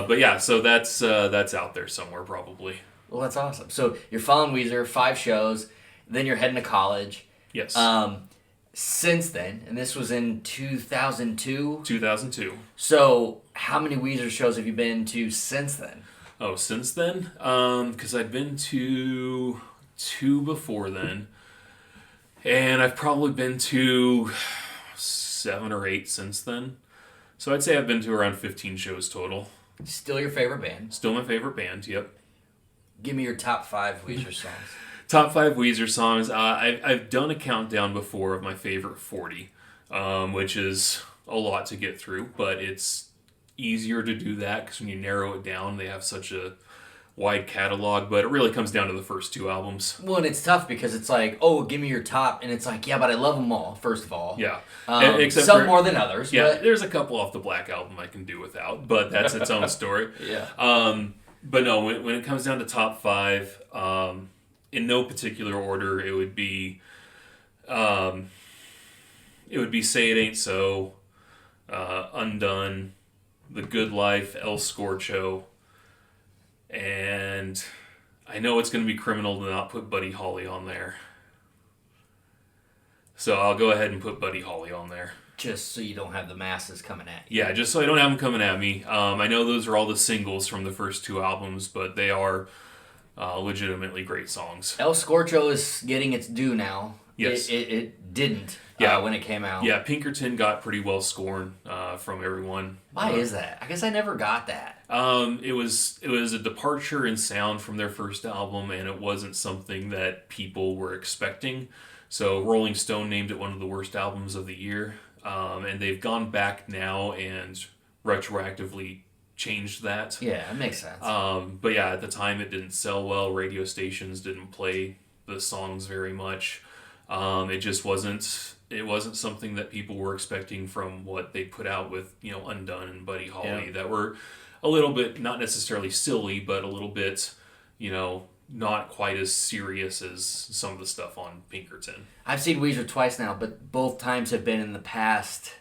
But yeah, so that's out there somewhere probably. Well, that's awesome. So you're following Weezer, 5 shows, then you're heading to college. Yes. Since then, and this was in 2002? 2002. So how many Weezer shows have you been to since then? Oh, since then? Because I'd been to 2 before then. And I've probably been to 7 or 8 since then. So I'd say I've been to around 15 shows total. Still your favorite band? Still my favorite band, yep. Give me your top 5 Weezer songs. Top 5 Weezer songs. I've done a countdown before of my favorite 40, which is a lot to get through, but it's easier to do that because when you narrow it down, they have such a wide catalog, but it really comes down to the first 2 albums. Well, and it's tough because it's like, oh, give me your top, and it's like, yeah, but I love them all, first of all. Yeah. Except some more than others. Yeah, but there's a couple off the Black Album I can do without, but that's its own story. Yeah. But no, when it comes down to top 5, in no particular order, it would be Say It Ain't So, Undone, The Good Life, El Scorcho, and I know it's going to be criminal to not put Buddy Holly on there. So I'll go ahead and put Buddy Holly on there. Just so you don't have the masses coming at you. Yeah, just so I don't have them coming at me. I know those are all the singles from the first 2 albums, but they are legitimately great songs. El Scorcho is getting its due now. Yes. It didn't when it came out. Yeah, Pinkerton got pretty well scorned from everyone. Why is that? I guess I never got that. It was a departure in sound from their first album, and it wasn't something that people were expecting. So Rolling Stone named it one of the worst albums of the year. And they've gone back now and retroactively changed that. Yeah, it makes sense. But yeah, at the time it didn't sell well. Radio stations didn't play the songs very much. It just wasn't something that people were expecting from what they put out with, Undone and Buddy Holly, that were a little bit, not necessarily silly, but a little bit, not quite as serious as some of the stuff on Pinkerton. I've seen Weezer twice now, but both times have been in the past.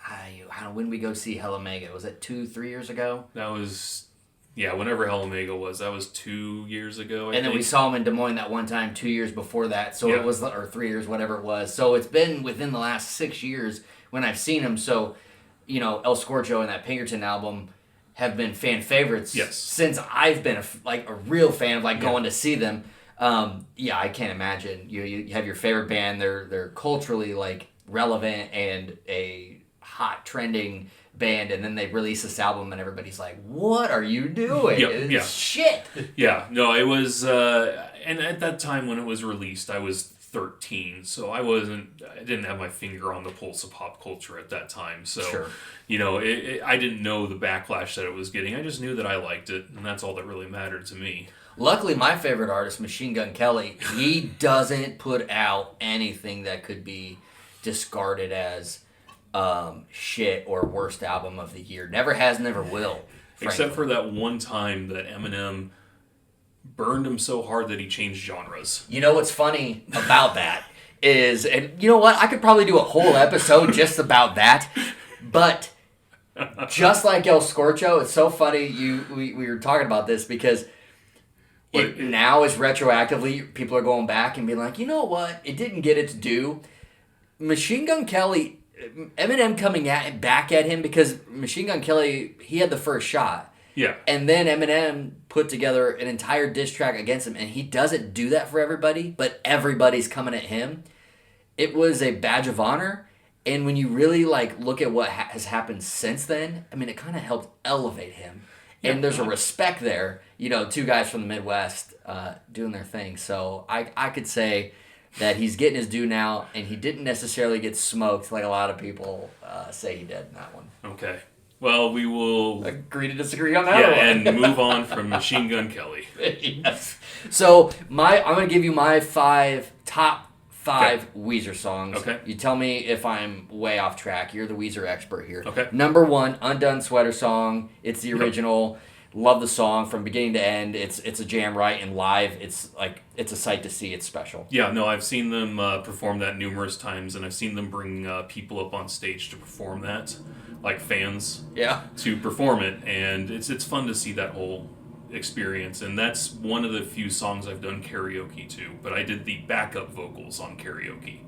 I don't know, when did we go see Hell Omega? Was that 2-3 years ago? That was, whenever Hell Omega was. That was 2 years ago, I think. Then we saw him in Des Moines that one time 2 years before that. So it was, or 3 years, whatever it was. So it's been within the last 6 years when I've seen him. So, El Scorcho and that Pinkerton album have been fan favorites Yes. since I've been a real fan of going to see them. I can't imagine. You have your favorite band. They're culturally relevant and a hot trending band, and then they release this album and everybody's like, what are you doing? It's shit. Yeah, no, it was and at that time when it was released I was 13, so I didn't have my finger on the pulse of pop culture at that time, so sure. I didn't know the backlash that it was getting. I just knew that I liked it, and that's all that really mattered to me. Luckily, my favorite artist, Machine Gun Kelly, he doesn't put out anything that could be discarded as shit or worst album of the year. Never has, never will. Frankly. Except for that one time that Eminem burned him so hard that he changed genres. You know what's funny about that is, and you know what, I could probably do a whole episode just about that, but just like El Scorcho, it's so funny we were talking about this because now is retroactively, people are going back and being like, you know what, it didn't get its due. Machine Gun Kelly, Eminem coming back at him because Machine Gun Kelly, he had the first shot. Yeah. And then Eminem put together an entire diss track against him, and he doesn't do that for everybody, but everybody's coming at him. It was a badge of honor, and when you really look at what has happened since then, I mean, it kind of helped elevate him. And there's a respect there, two guys from the Midwest doing their thing. So I could say that he's getting his due now, and he didn't necessarily get smoked like a lot of people say he did in that one. Okay. Well, we will agree to disagree on that one. And move on from Machine Gun Kelly. Yes. So I'm going to give you my top five Weezer songs. Okay. You tell me if I'm way off track. You're the Weezer expert here. Okay. Number 1, Undone Sweater Song. It's the original. Yep. Love the song from beginning to end. It's a jam, right? And live, it's a sight to see. It's special. Yeah, no, I've seen them perform that numerous times, and I've seen them bring people up on stage to perform that, like fans. Yeah. To perform it, and it's fun to see that whole experience. And that's one of the few songs I've done karaoke to. But I did the backup vocals on karaoke.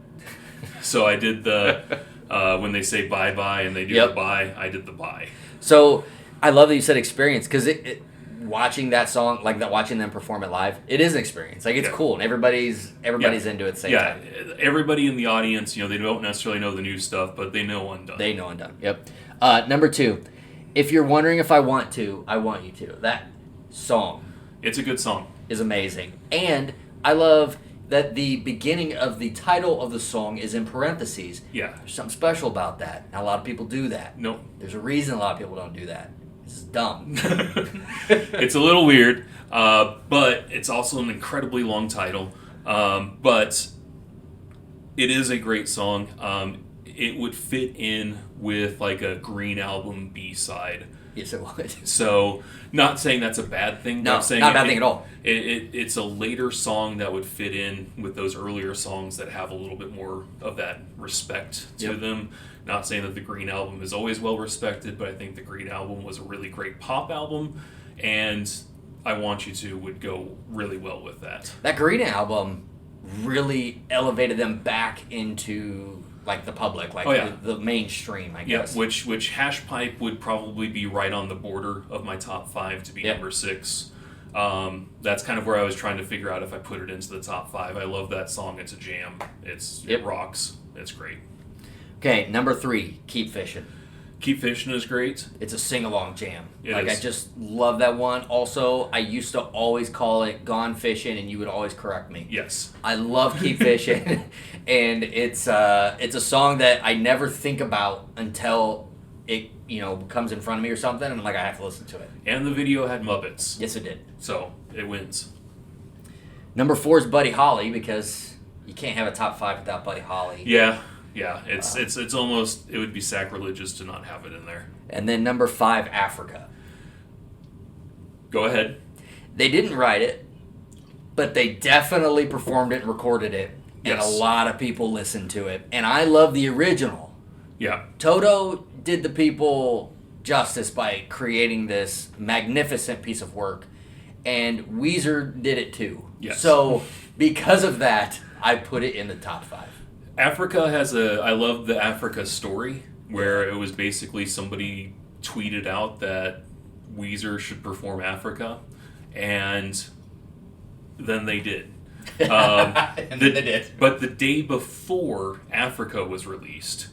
So I did the when they say bye bye and they do the bye, I did the bye. So I love that you said experience, because watching that song, watching them perform it live, it is an experience. It's cool, and everybody's into it at the same time. Yeah, everybody in the audience, they don't necessarily know the new stuff, but they know Undone. They know Undone, yep. Number 2, If You're Wondering If I Want To, I Want You To. That song. It's a good song. Is amazing. And I love that the beginning of the title of the song is in parentheses. Yeah. There's something special about that. Not a lot of people do that. Nope. There's a reason a lot of people don't do that. It's dumb. It's a little weird, but it's also an incredibly long title. But it is a great song. It would fit in with a Green Album B-side. Yes, it would. So, not saying that's a bad thing. No, I'm saying not a bad thing at all. It's a later song that would fit in with those earlier songs that have a little bit more of that respect to them. Not saying that the Green Album is always well respected, but I think the Green Album was a really great pop album, and I Want You To would go really well with that. That Green Album really elevated them back into the public, the mainstream, I guess. Yeah, which Hash Pipe would probably be right on the border of my top 5 to be number 6. That's kind of where I was trying to figure out if I put it into the top 5. I love that song. It's a jam. It rocks. It's great. Okay, number 3, Keep Fishing. Keep Fishing is great. It's a sing-along jam. It is. I just love that one. Also, I used to always call it Gone Fishing, and you would always correct me. Yes. I love Keep Fishing, and it's a song that I never think about until it comes in front of me or something, and I have to listen to it. And the video had Muppets. Yes, it did. So, it wins. Number 4 is Buddy Holly, because you can't have a top 5 without Buddy Holly. Yeah, it's almost, it would be sacrilegious to not have it in there. And then number 5, Africa. Go ahead. They didn't write it, but they definitely performed it and recorded it. And a lot of people listened to it. And I love the original. Yeah. Toto did the people justice by creating this magnificent piece of work. And Weezer did it too. Yes. So because of that, I put it in the top 5. Africa I love the Africa story, where it was basically somebody tweeted out that Weezer should perform Africa, and then they did. And then they did. But the day before Africa was released,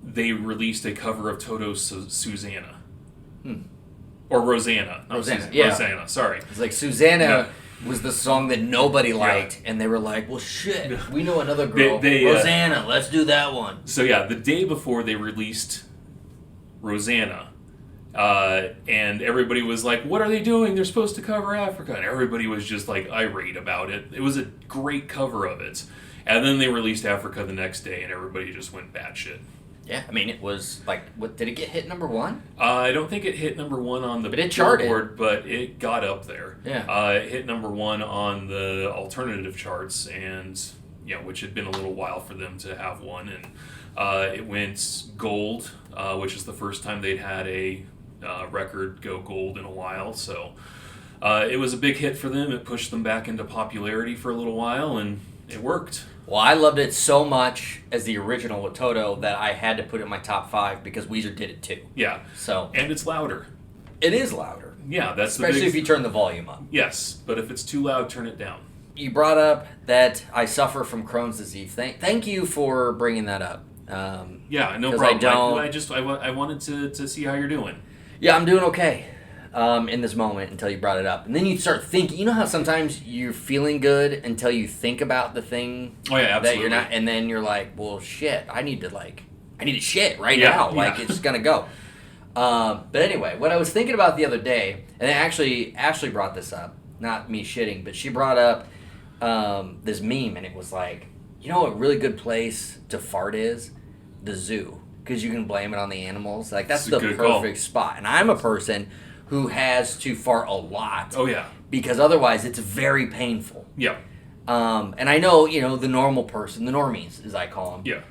they released a cover of Toto's Susanna. Or Rosanna. Rosanna, yeah. Rosanna, sorry. It's like Susanna was the song that nobody liked, and they were like, well, shit, we know another girl. Rosanna, let's do that one. So, yeah, the day before they released Rosanna, and everybody was like, what are they doing? They're supposed to cover Africa. And everybody was just, like, irate about it. It was a great cover of it. And then they released Africa the next day, and everybody just went batshit. Yeah, I mean, it was like, what, did it get hit number one? I don't think it hit number one on the Billboard, but it got up there. Yeah. It hit number one on the alternative charts, and which had been a little while for them to have one, and it went gold, which is the first time they'd had a record go gold in a while. So it was a big hit for them. It pushed them back into popularity for a little while, and it worked. Well, I loved it so much as the original with Toto that I had to put it in my top 5 because Weezer did it too. Yeah. So and it's louder. It is louder. Yeah, that's especially if you turn the volume up. Yes, but if it's too loud, turn it down. You brought up that I suffer from Crohn's disease. Thank you for bringing that up. Yeah, no problem. I wanted to see how you're doing. Yeah, I'm doing okay. In this moment until you brought it up. And then you start thinking, you know how sometimes you're feeling good until you think about the thing that you're not, and then you're like, well, shit, I need to shit right now. Like, it's going to go. But anyway, what I was thinking about the other day, and actually Ashley brought this up, not me shitting, but she brought up this meme, and it was like, you know what a really good place to fart is? The zoo. Because you can blame it on the animals. Like, that's the perfect spot. And I'm a person who has to fart a lot. Oh, yeah. Because otherwise it's very painful. Yeah. And I know, the normal person, the normies, as I call them. Yeah.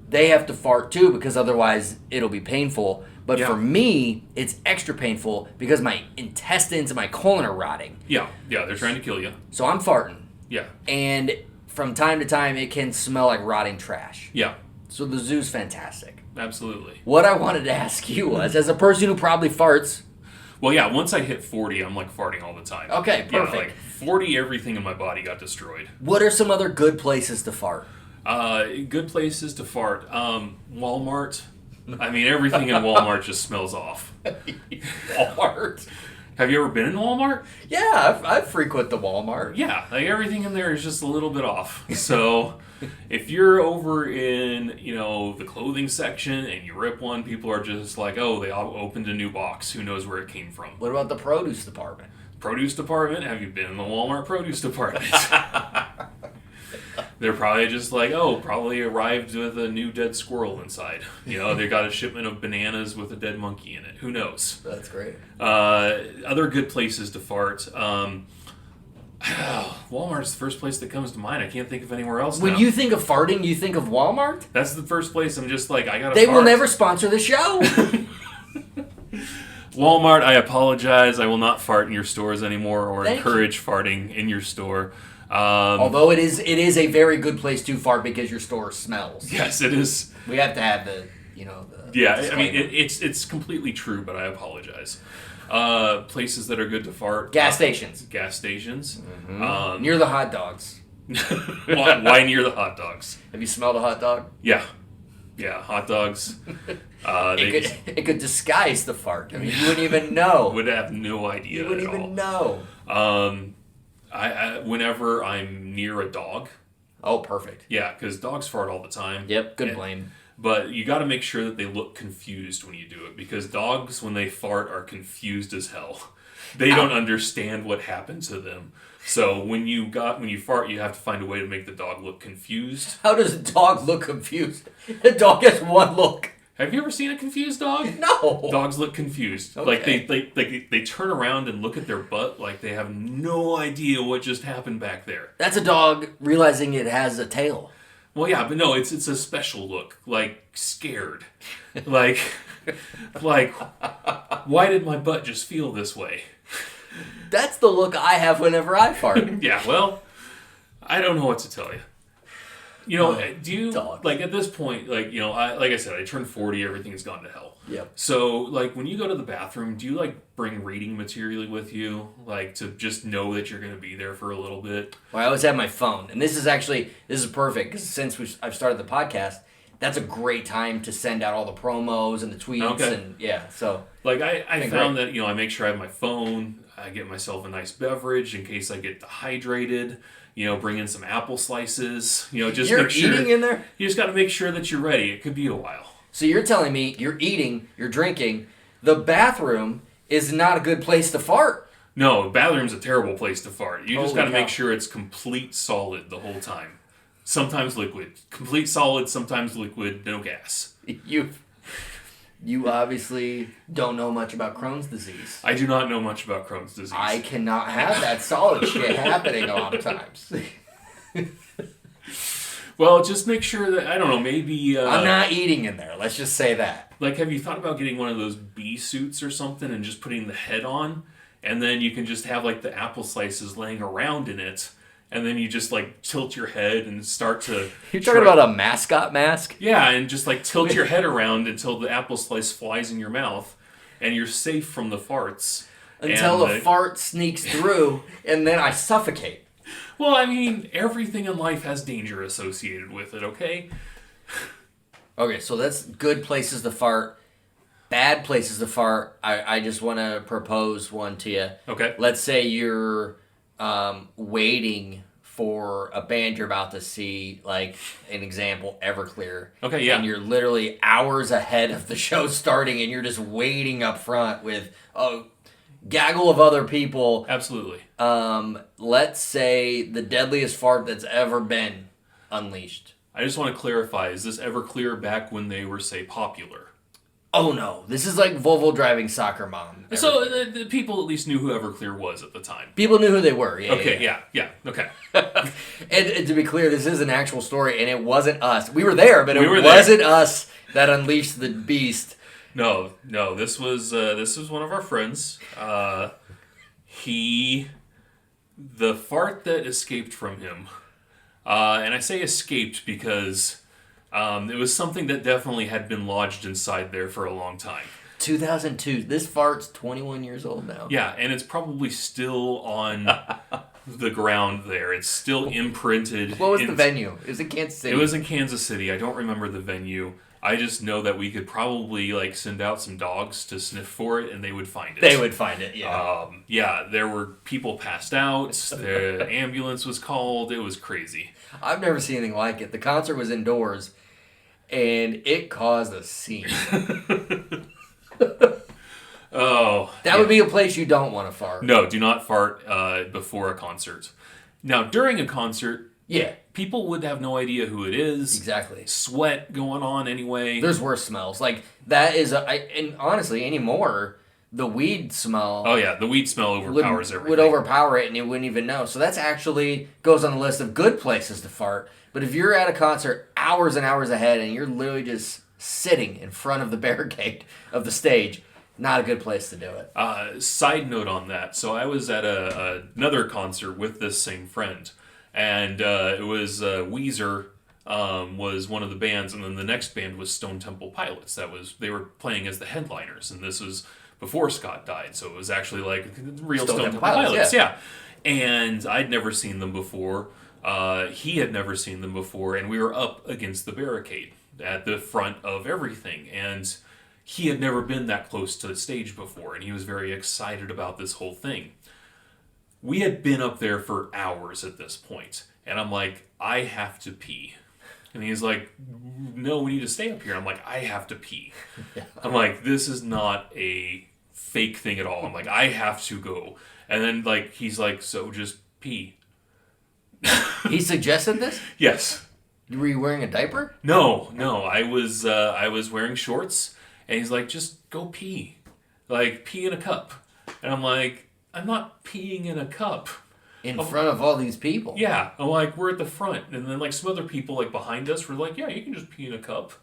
They have to fart too because otherwise it'll be painful. But for me, it's extra painful because my intestines and my colon are rotting. Yeah. Yeah, they're trying to kill you. So I'm farting. Yeah. And from time to time, it can smell like rotting trash. Yeah. So the zoo's fantastic. Absolutely. What I wanted to ask you was, as a person who probably farts... Well, yeah, once I hit 40, I'm like farting all the time. Okay, perfect. Yeah, like 40, everything in my body got destroyed. What are some other good places to fart? Good places to fart. Walmart. I mean, everything in Walmart just smells off. Walmart? Have you ever been in Walmart? Yeah, I frequent the Walmart. Yeah, like everything in there is just a little bit off. So if you're over in, the clothing section and you rip one, people are just like, oh, they all opened a new box. Who knows where it came from? What about the produce department? Produce department? Have you been in the Walmart produce department? They're probably just like, oh, probably arrived with a new dead squirrel inside. They got a shipment of bananas with a dead monkey in it. Who knows? That's great. Other good places to fart. Walmart's the first place that comes to mind. I can't think of anywhere else When now. you think of farting, you think of Walmart? That's the first place I'm just like, I gotta They fart. will never sponsor the show. Walmart, I apologize. I will not fart in your stores anymore or Thank encourage farting in your store. Although it is a very good place to fart because your store smells. Yes, it is. We have to have the Yeah, disclaimer. I mean, it's completely true, but I apologize. Places that are good to fart. Gas stations. Gas stations. Mm-hmm. Near the hot dogs. Why near the hot dogs? Have you smelled a hot dog? Yeah. Yeah, hot dogs. It could disguise the fart. I mean, you wouldn't even know. Would have no idea You wouldn't at all. even know. I whenever I'm near a dog. Oh, perfect. Yeah, because dogs fart all the time. Yep, good blame. But you got to make sure that they look confused when you do it, because dogs, when they fart, are confused as hell. They don't understand what happened to them. So when you fart, you have to find a way to make the dog look confused. How does a dog look confused? A dog has one look. Have you ever seen a confused dog? No. Dogs look confused. Okay. Like they turn around and look at their butt like they have no idea what just happened back there. That's a dog realizing it has a tail. Well, yeah, but no, it's a special look, like scared, like why did my butt just feel this way? That's the look I have whenever I fart. Yeah, well, I don't know what to tell you. You know, do you Dogs. like at this point, like, you know, like I said, I turned 40, everything has gone to hell. Yep. So, like, when you go to the bathroom, do you like bring reading material with you, like to just know that you're going to be there for a little bit? Well, I always have my phone, and this is perfect because since I've started the podcast, that's a great time to send out all the promos and the tweets and so. Like I found that, you know, I make sure I have my phone. I get myself a nice beverage in case I get dehydrated. You know, bring in some apple slices. You know, just You're make sure eating in there. You just got to make sure that you're ready. It could be a while. So you're telling me you're eating, you're drinking. The bathroom is not a good place to fart. No, bathroom's a terrible place to fart. You just got to Holy make sure it's complete solid the whole time. Sometimes liquid. Complete solid, sometimes liquid, no gas. You obviously don't know much about Crohn's disease. I do not know much about Crohn's disease. I cannot have that solid shit happening a lot of times. Well, just make sure that, I don't know, maybe... I'm not eating in there, let's just say that. Like, have you thought about getting one of those bee suits or something and just putting the head on? And then you can just have, like, the apple slices laying around in it. And then you just, like, tilt your head and start to... You're talking about a mascot mask? Yeah, and just, like, tilt your head around until the apple slice flies in your mouth. And you're safe from the farts. Until a fart sneaks through, and then I suffocate. Well, I mean, everything in life has danger associated with it, okay? Okay, so that's good places to fart. Bad places to fart. I just want to propose one to you. Okay. Let's say you're waiting for a band you're about to see, like an example, Everclear. Okay, yeah. And you're literally hours ahead of the show starting, and you're just waiting up front with a gaggle of other people. Absolutely. Let's say the deadliest fart that's ever been unleashed. I just want to clarify, is this Everclear back when they were, say, popular? Oh no, this is like Volvo driving soccer mom. So the people at least knew who Everclear was at the time. People knew who they were. Okay, okay. And to be clear, this is an actual story, and it wasn't us. We were there, but it wasn't us that unleashed the beast. No, this was one of our friends. The fart that escaped from him, and I say escaped because it was something that definitely had been lodged inside there for a long time. 2002. This fart's 21 years old now. Yeah, and it's probably still on the ground there. It's still imprinted. What was the venue? It was in Kansas City. It was in Kansas City. I don't remember the venue. I just know that we could probably like send out some dogs to sniff for it, and they would find it. They would find it, yeah. Yeah, there were people passed out. The ambulance was called. It was crazy. I've never seen anything like it. The concert was indoors, and it caused a scene. That would be a place you don't want to fart. No, do not fart before a concert. Now, during a concert, people would have no idea who it is. Exactly. Sweat going on anyway. There's worse smells. Like, that is, and honestly, anymore, the weed smell... Oh, yeah, the weed smell overpowers everything. Would overpower it, and you wouldn't even know. So that's actually goes on the list of good places to fart. But if you're at a concert hours and hours ahead, and you're literally just sitting in front of the barricade of the stage... Not a good place to do it. Side note on that. So I was at another concert with this same friend. And it was Weezer was one of the bands. And then the next band was Stone Temple Pilots. They were playing as the headliners. And this was before Scott died. So it was actually like real Stone Temple Pilots. Yeah. And I'd never seen them before. He had never seen them before. And we were up against the barricade at the front of everything. And... he had never been that close to the stage before, and he was very excited about this whole thing. We had been up there for hours at this point, and I'm like, I have to pee. And he's like, no, we need to stay up here. I'm like, I have to pee. I'm like, this is not a fake thing at all. I'm like, I have to go. And then like he's like, so just pee. He suggested this? Yes. Were you wearing a diaper? No. I was wearing shorts. And he's like, just go pee. Like, pee in a cup. And I'm like, I'm not peeing in a cup. In front of all these people? Yeah. I'm like, we're at the front. And then, like, some other people, like, behind us were like, yeah, you can just pee in a cup.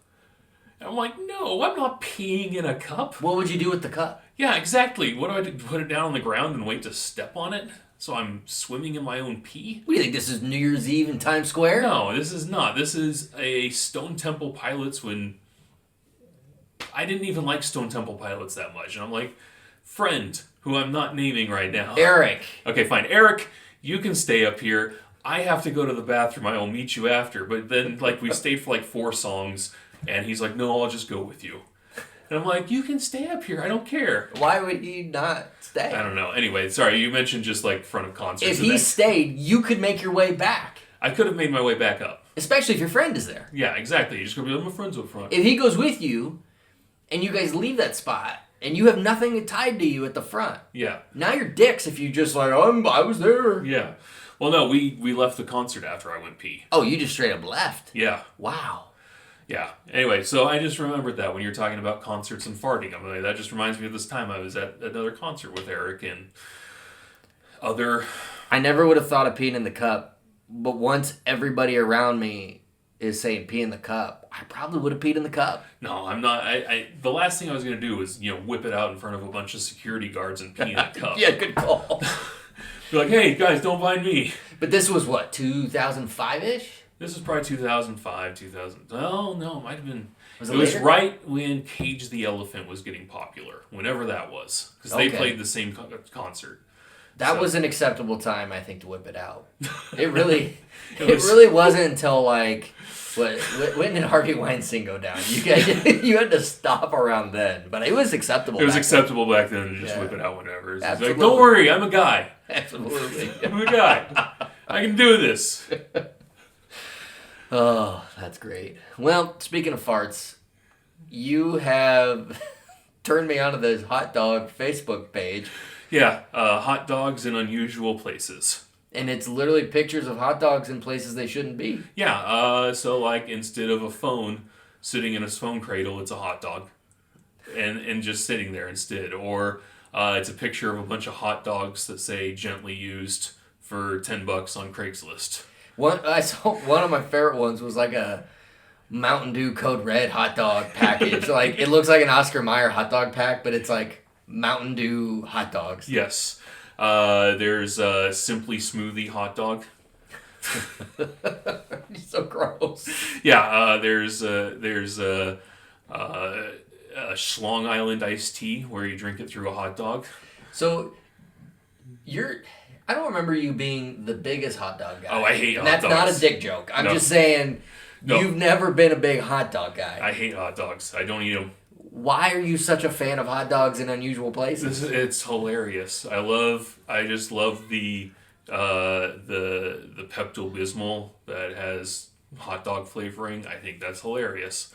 And I'm like, no, I'm not peeing in a cup. What would you do with the cup? Yeah, exactly. What do I do? Put it down on the ground and wait to step on it? So I'm swimming in my own pee? What do you think, this is New Year's Eve in Times Square? No, this is not. This is a Stone Temple Pilots when... I didn't even like Stone Temple Pilots that much. And I'm like, friend, who I'm not naming right now. Eric. Okay, fine. Eric, you can stay up here. I have to go to the bathroom. I will meet you after. But then, like, we stayed for like 4 songs, and he's like, no, I'll just go with you. And I'm like, you can stay up here. I don't care. Why would he not stay? I don't know. Anyway, sorry, you mentioned just like front of concerts. If he stayed, you could make your way back. I could have made my way back up. Especially if your friend is there. Yeah, exactly. You're just going to be like, my friend's up front. If he goes with you, and you guys leave that spot, and you have nothing tied to you at the front. Yeah. Now you're dicks if you just like, I was there. Yeah. Well, no, we left the concert after I went pee. Oh, you just straight up left? Yeah. Wow. Yeah. Anyway, so I just remembered that when you're talking about concerts and farting. I'm like, that just reminds me of this time I was at another concert with Eric and other... I never would have thought of peeing in the cup, but once everybody around me is saying pee in the cup, I probably would have peed in the cup. No, I'm not. The last thing I was going to do was, whip it out in front of a bunch of security guards and pee in the cup. Yeah, good call. Be like, hey, guys, don't mind me. But this was what, 2005-ish? This was probably 2005, 2000. Oh, no, it might have been. It was right when Cage the Elephant was getting popular, whenever that was. Because they played the same concert. That was an acceptable time, I think, to whip it out. It really really wasn't until, like, when did Harvey Weinstein go down? You had to stop around then. But it was acceptable It was acceptable back then to just whip it out whenever. It's Absolutely. like, don't worry, I'm a guy. Absolutely. I'm a guy. I can do this. Oh, that's great. Well, speaking of farts, you have turned me onto this hot dog Facebook page. Yeah, hot dogs in unusual places. And it's literally pictures of hot dogs in places they shouldn't be. Yeah, so like instead of a phone sitting in a phone cradle, it's a hot dog. And just sitting there instead. Or it's a picture of a bunch of hot dogs that say gently used for $10 on Craigslist. I saw one of my favorite ones was like a Mountain Dew Code Red hot dog package. Like it looks like an Oscar Mayer hot dog pack, but it's like Mountain Dew hot dogs. Yes. There's a Simply Smoothie hot dog. So gross. Yeah, there's a Schlong Island iced tea where you drink it through a hot dog. So I don't remember you being the biggest hot dog guy. Oh, I hate hot dogs. That's not a dick joke. I'm just saying you've never been a big hot dog guy. I hate hot dogs. I don't eat them. Why are you such a fan of hot dogs in unusual places? It's hilarious. I just love the Pepto-Bismol that has hot dog flavoring. I think that's hilarious.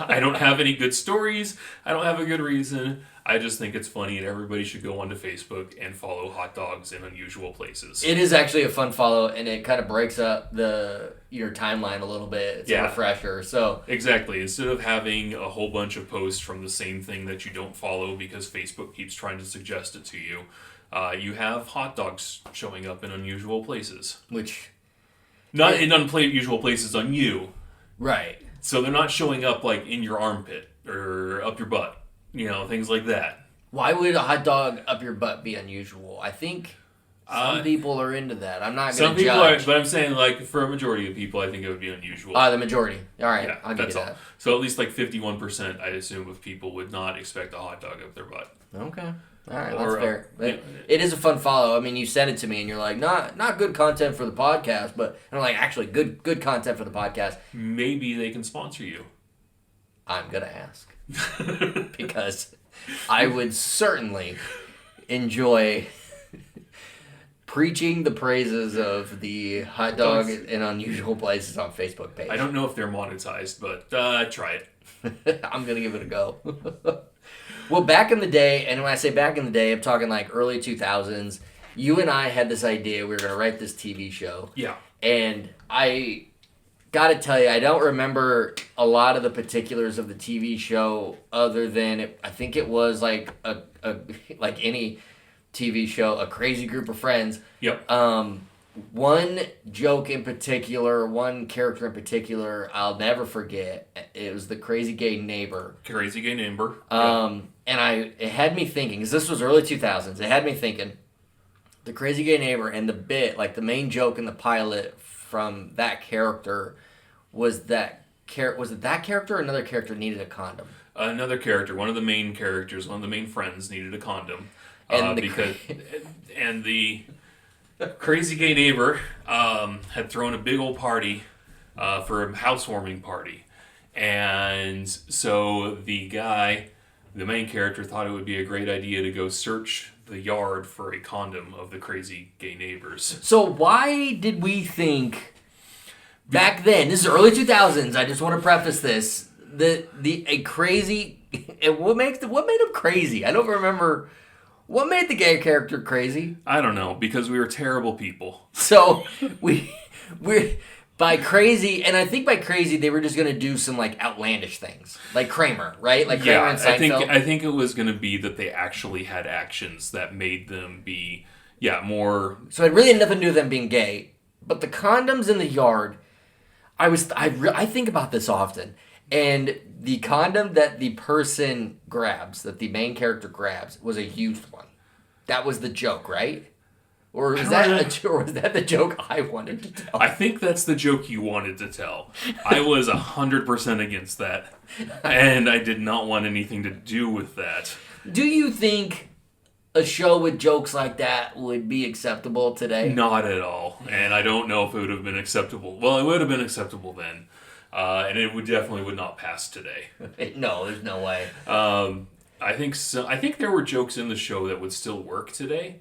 I don't have any good stories. I don't have a good reason. I just think it's funny, and everybody should go onto Facebook and follow hot dogs in unusual places. It is actually a fun follow, and it kind of breaks up your timeline a little bit. It's a refresher. So exactly. Instead of having a whole bunch of posts from the same thing that you don't follow because Facebook keeps trying to suggest it to you, you have hot dogs showing up in unusual places. Not in unusual places on you. Right. So they're not showing up like in your armpit or up your butt. Things like that. Why would a hot dog up your butt be unusual? I think some people are into that. I'm not going to judge. Some people are, but I'm saying like for a majority of people, I think it would be unusual. The majority. All right, yeah, I'll give you that. All. So at least like 51%, I assume, of people would not expect a hot dog up their butt. Okay. All right, that's fair. It is a fun follow. I mean, you sent it to me, and you're like, not good content for the podcast, but and I'm like, actually, good content for the podcast. Maybe they can sponsor you. I'm gonna ask because I would certainly enjoy preaching the praises of the hot dog in unusual places on Facebook page. I don't know if they're monetized, but try it. I'm gonna give it a go. Well, back in the day, and when I say back in the day, I'm talking like early 2000s, you and I had this idea we were going to write this TV show. Yeah. And I got to tell you, I don't remember a lot of the particulars of the TV show other than I think it was like like any TV show, a crazy group of friends. Yep. One joke in particular, one character in particular, I'll never forget. It was the crazy gay neighbor. Crazy gay neighbor. And it had me thinking, because this was early 2000s, it had me thinking, the crazy gay neighbor and the bit, like the main joke in the pilot from that character was was it that character or another character needed a condom? Another character, one of the main characters, one of the main friends needed a condom. And the crazy gay neighbor had thrown a big old party for a housewarming party. And so the main character, thought it would be a great idea to go search the yard for a condom of the crazy gay neighbors. So why did we think back then, this is early 2000s, I just want to preface this, what made him crazy? I don't remember. What made the gay character crazy? I don't know, because we were terrible people. So we're by crazy, and I think by crazy they were just gonna do some like outlandish things, like Kramer, right? Like Kramer and Seinfeld. I think it was gonna be that they actually had actions that made them be more. So it really had nothing to do with them being gay, but the condoms in the yard. I think about this often, and the condom that the person grabs, that the main character grabs, was a used one. That was the joke, right? Or was that the joke I wanted to tell? I think that's the joke you wanted to tell. I was 100% against that, and I did not want anything to do with that. Do you think a show with jokes like that would be acceptable today? Not at all, and I don't know if it would have been acceptable. Well, it would have been acceptable then, and it definitely would not pass today. No, there's no way. I think so. I think there were jokes in the show that would still work today.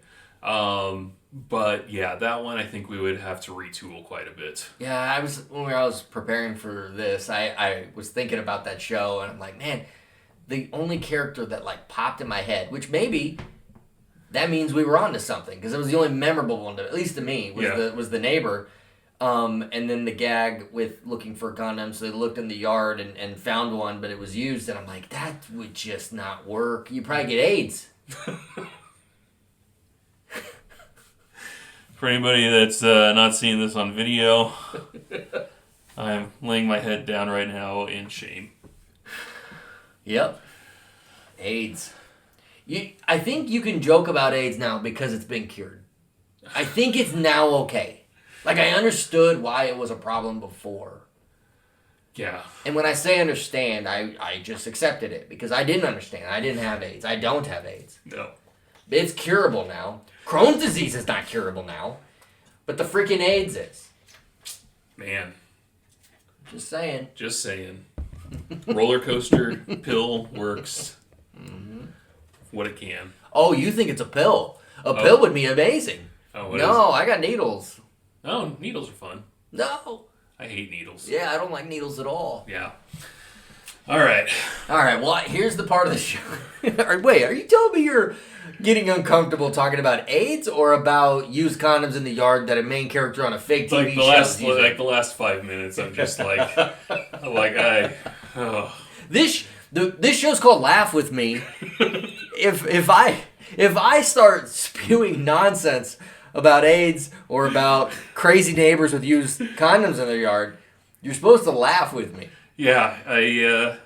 But yeah, that one I think we would have to retool quite a bit. Yeah, when I was preparing for this, I was thinking about that show, and I'm like, man, the only character that like popped in my head, which maybe that means we were onto something, because it was the only memorable one, at least to me, was the neighbor. And then the gag with looking for condoms. So they looked in the yard and found one, but it was used, and I'm like, that would just not work. You probably get AIDS. For anybody that's not seeing this on video, I'm laying my head down right now in shame. Yep. AIDS. I think you can joke about AIDS now because it's been cured. I think it's now okay. Like, I understood why it was a problem before. Yeah. And when I say understand, I just accepted it because I didn't understand. I didn't have AIDS. I don't have AIDS. No. It's curable now. Crohn's disease is not curable now. But the freaking AIDS is. Man. Just saying. Just saying. Roller coaster pill works. Mm-hmm. What it can. Oh, you think it's a pill? A pill would be amazing. Oh, what no, I got needles. Oh, needles are fun. No. I hate needles. Yeah, I don't like needles at all. Yeah. All right. Well, here's the part of the show. Wait, are you telling me you're getting uncomfortable talking about AIDS or about used condoms in the yard that a main character on a fake TV show? Like the last 5 minutes, I'm just like, This show's called Laugh With Me. If I start spewing nonsense about AIDS or about crazy neighbors with used condoms in their yard, you're supposed to laugh with me. Yeah,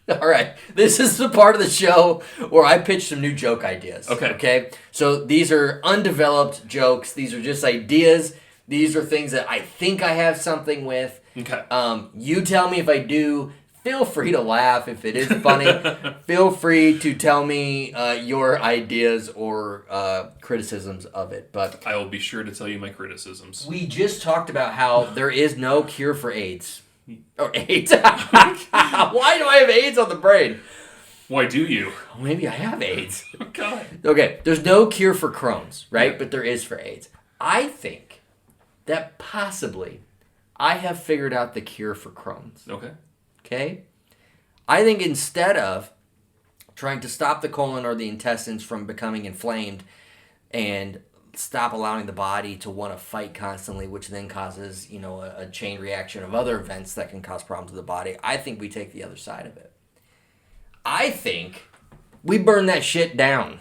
All right, this is the part of the show where I pitch some new joke ideas. Okay? So these are undeveloped jokes. These are just ideas. These are things that I think I have something with. Okay. You tell me if I do. Feel free to laugh if it is funny. Feel free to tell me your ideas or criticisms of it. But I will be sure to tell you my criticisms. We just talked about how there is no cure for AIDS. Or AIDS. Why do I have AIDS on the brain? Why do you? Maybe I have AIDS. God. Okay, there's no cure for Crohn's, right? Yeah. But there is for AIDS. I think that possibly I have figured out the cure for Crohn's. Okay? I think instead of trying to stop the colon or the intestines from becoming inflamed and stop allowing the body to want to fight constantly, which then causes, a chain reaction of other events that can cause problems with the body, I think we take the other side of it. I think we burn that shit down.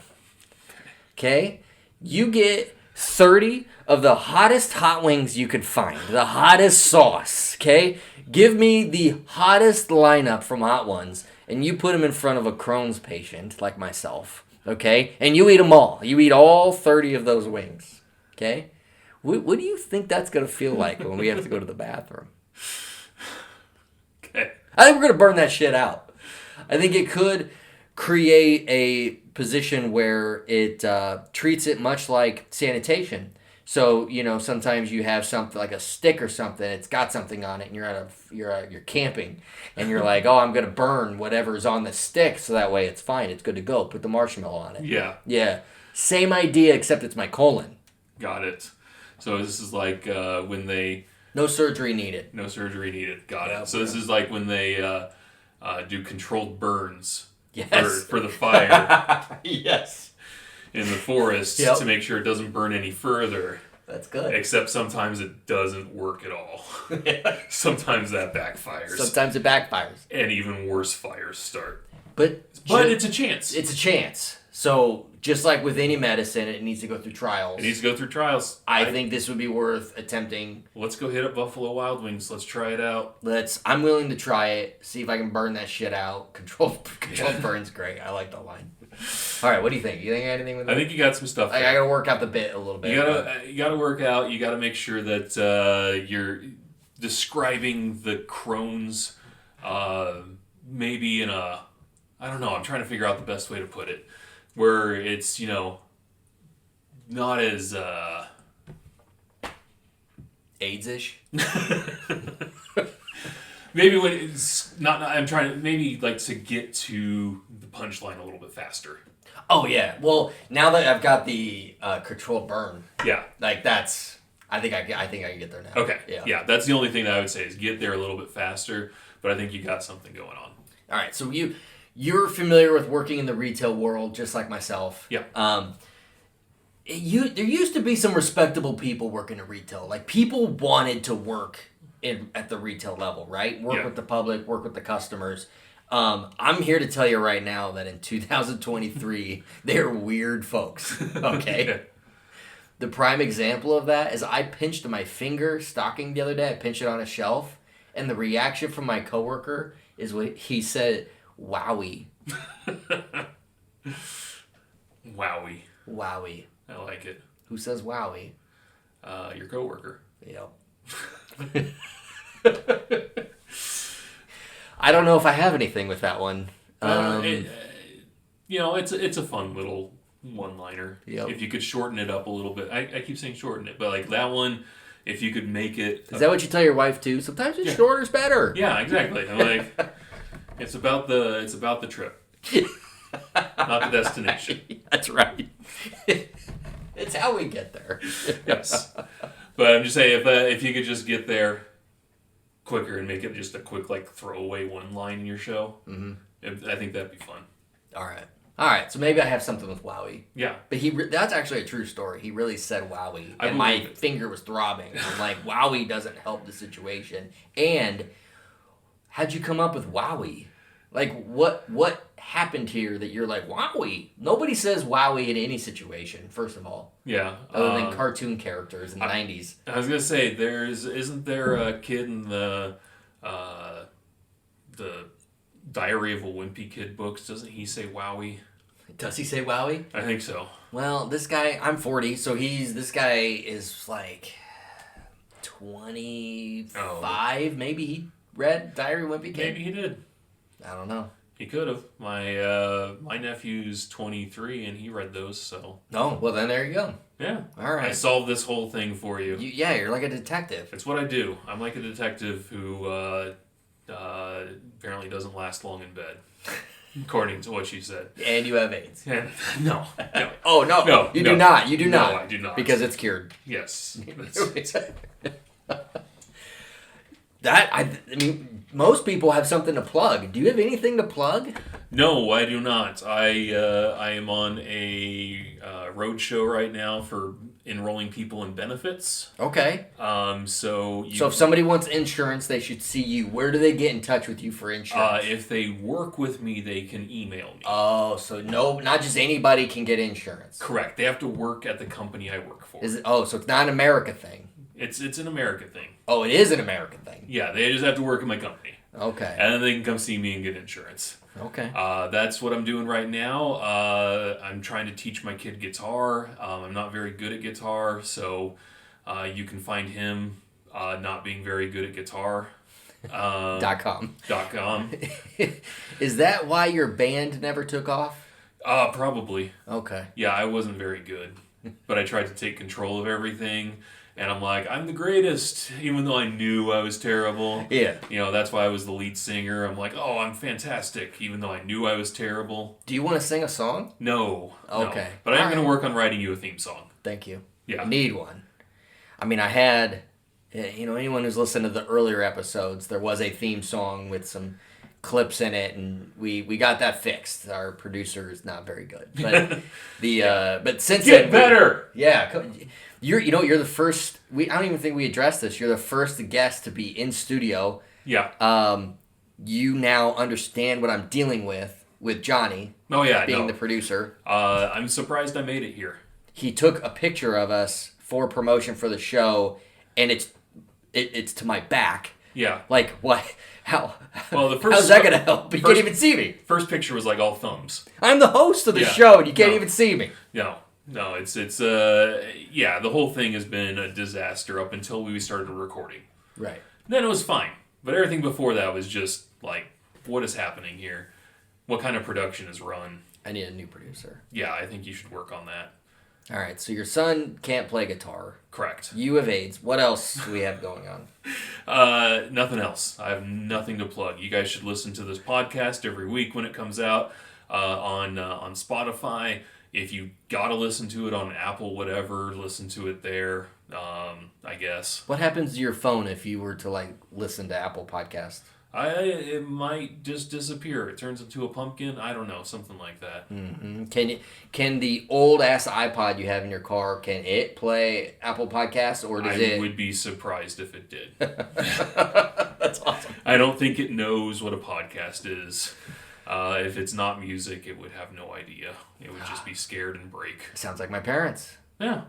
Okay? You get 30 of the hottest hot wings you could find, the hottest sauce, okay? Give me the hottest lineup from Hot Ones, and you put them in front of a Crohn's patient like myself, Okay? And you eat them all. You eat all 30 of those wings. Okay? What do you think that's going to feel like when we have to go to the bathroom? Okay. I think we're going to burn that shit out. I think it could create a position where it treats it much like sanitation. So, sometimes you have something like a stick or something, it's got something on it, and you're camping, and you're like, oh, I'm going to burn whatever's on the stick, so that way it's fine, it's good to go. Put the marshmallow on it. Yeah. Yeah. Same idea, except it's my colon. Got it. So this is like when they... No surgery needed. No surgery needed. Got Yeah, it. So this is like when they do controlled burns Yes. for the fire Yes. in the forest Yep. to make sure it doesn't burn any further. That's good. Except sometimes it doesn't work at all. Sometimes that backfires. Sometimes it backfires. And even worse fires start. But it's a chance. It's a chance. So just like with any medicine, it needs to go through trials. It needs to go through trials. I think this would be worth attempting. Let's go hit up Buffalo Wild Wings. Let's try it out. I'm willing to try it. See if I can burn that shit out. Control burns great. I like the line. All right, what do you think? You think anything with that? I think you got some stuff. I gotta work out the bit a little bit. You gotta work out. You gotta make sure that you're describing the Crohn's, maybe in a, I don't know. I'm trying to figure out the best way to put it, where it's not as AIDS-ish. Maybe when it's not. I'm trying to maybe like to get to the punchline a little bit faster. Oh yeah. Well, now that I've got the controlled burn, Yeah. like that's. I think I can get there now. Okay. Yeah. Yeah. That's the only thing that I would say is get there a little bit faster. But I think you got something going on. All right. So you're familiar with working in the retail world, just like myself. Yeah. There used to be some respectable people working in retail. Like people wanted to work at the retail level, right? Work with the public, work with the customers. I'm here to tell you right now that in 2023, they're weird folks. Okay. The prime example of that is I pinched my finger stocking the other day. I pinched it on a shelf, and the reaction from my coworker is what he said, "Wowie." Wowie. Wowie. I like it. Who says wowie? Your coworker. Yep. I don't know if I have anything with that one. It's a fun little one-liner. Yep. If you could shorten it up a little bit. I keep saying shorten it, but like that one, if you could make it... Is that what you tell your wife too? Sometimes it's shorter's better. Yeah, exactly. I'm like, it's about the trip. Not the destination. That's right. It's how we get there. Yes. But I'm just saying, if you could just get there quicker and make it just a quick, like, throwaway one line in your show, I think that'd be fun. All right. So maybe I have something with Wowie. Yeah. But that's actually a true story. He really said Wowie. I And my believe it. finger was throbbing. I'm like, Wowie doesn't help the situation. And how'd you come up with Wowie? Like, what happened here that you're like, Wowie? Nobody says Wowie in any situation, first of all. Yeah. Other than cartoon characters in the 90s. I was gonna say, isn't there a kid in the Diary of a Wimpy Kid books? Doesn't he say Wowie? Does he say Wowie? I think so. Well, this guy, I'm 40, so this guy is like 25. Maybe he read Diary of a Wimpy Kid. Maybe he did. I don't know. He could have. My nephew's 23 and he read those, so. Oh, well then there you go. Yeah. All right. I solved this whole thing for you. You're like a detective. It's what I do. I'm like a detective who apparently doesn't last long in bed, according to what she said. And you have AIDS. And, no. Oh, no. No, You no. do not. You do No, not. I do not. Because it's cured. Yes. I mean, most people have something to plug. Do you have anything to plug? No, I do not. I am on a road show right now for enrolling people in benefits. Okay. So if somebody wants insurance, they should see you. Where do they get in touch with you for insurance? If they work with me, they can email me. Oh, so not just anybody can get insurance. Correct. They have to work at the company I work for. So it's not an America thing. It's an American thing. Oh, it is an American thing. Yeah, they just have to work in my company. Okay. And then they can come see me and get insurance. Okay. That's what I'm doing right now. I'm trying to teach my kid guitar. I'm not very good at guitar, so you can find him not being very good at guitar. .com. .com. Is that why your band never took off? Probably. Okay. Yeah, I wasn't very good, but I tried to take control of everything. And I'm like, I'm the greatest, even though I knew I was terrible. Yeah. You know, that's why I was the lead singer. I'm like, oh, I'm fantastic, even though I knew I was terrible. Do you want to sing a song? No. Okay. No. But I am going to work on writing you a theme song. Thank you. Yeah. I need one. I mean, I had, anyone who's listened to the earlier episodes, there was a theme song with some clips in it, and we got that fixed. Our producer is not very good. But but since Get better! You're the first. I don't even think we addressed this. You're the first guest to be in studio. Yeah. You now understand what I'm dealing with Johnny. Oh yeah, being the producer. I'm surprised I made it here. He took a picture of us for promotion for the show, and it's to my back. Yeah. Like what? How? Well, how's that gonna help? You can't even see me. First picture was like all thumbs. I'm the host of the show, and you can't even see me. No, it's the whole thing has been a disaster up until we started recording. Right. Then it was fine, but everything before that was just like, what is happening here? What kind of production is run? I need a new producer. Yeah, I think you should work on that. All right, so your son can't play guitar. Correct. You have AIDS. What else do we have going on? Nothing else. I have nothing to plug. You guys should listen to this podcast every week when it comes out on Spotify. If you gotta listen to it on Apple, whatever, listen to it there. I guess. What happens to your phone if you were to listen to Apple Podcast? It might just disappear. It turns into a pumpkin. I don't know, something like that. Mm-hmm. Can the old ass iPod you have in your car, can it play Apple Podcasts, or does I would be surprised if it did. That's awesome. I don't think it knows what a podcast is. If it's not music, it would have no idea. It would just be scared and break. Sounds like my parents. Yeah.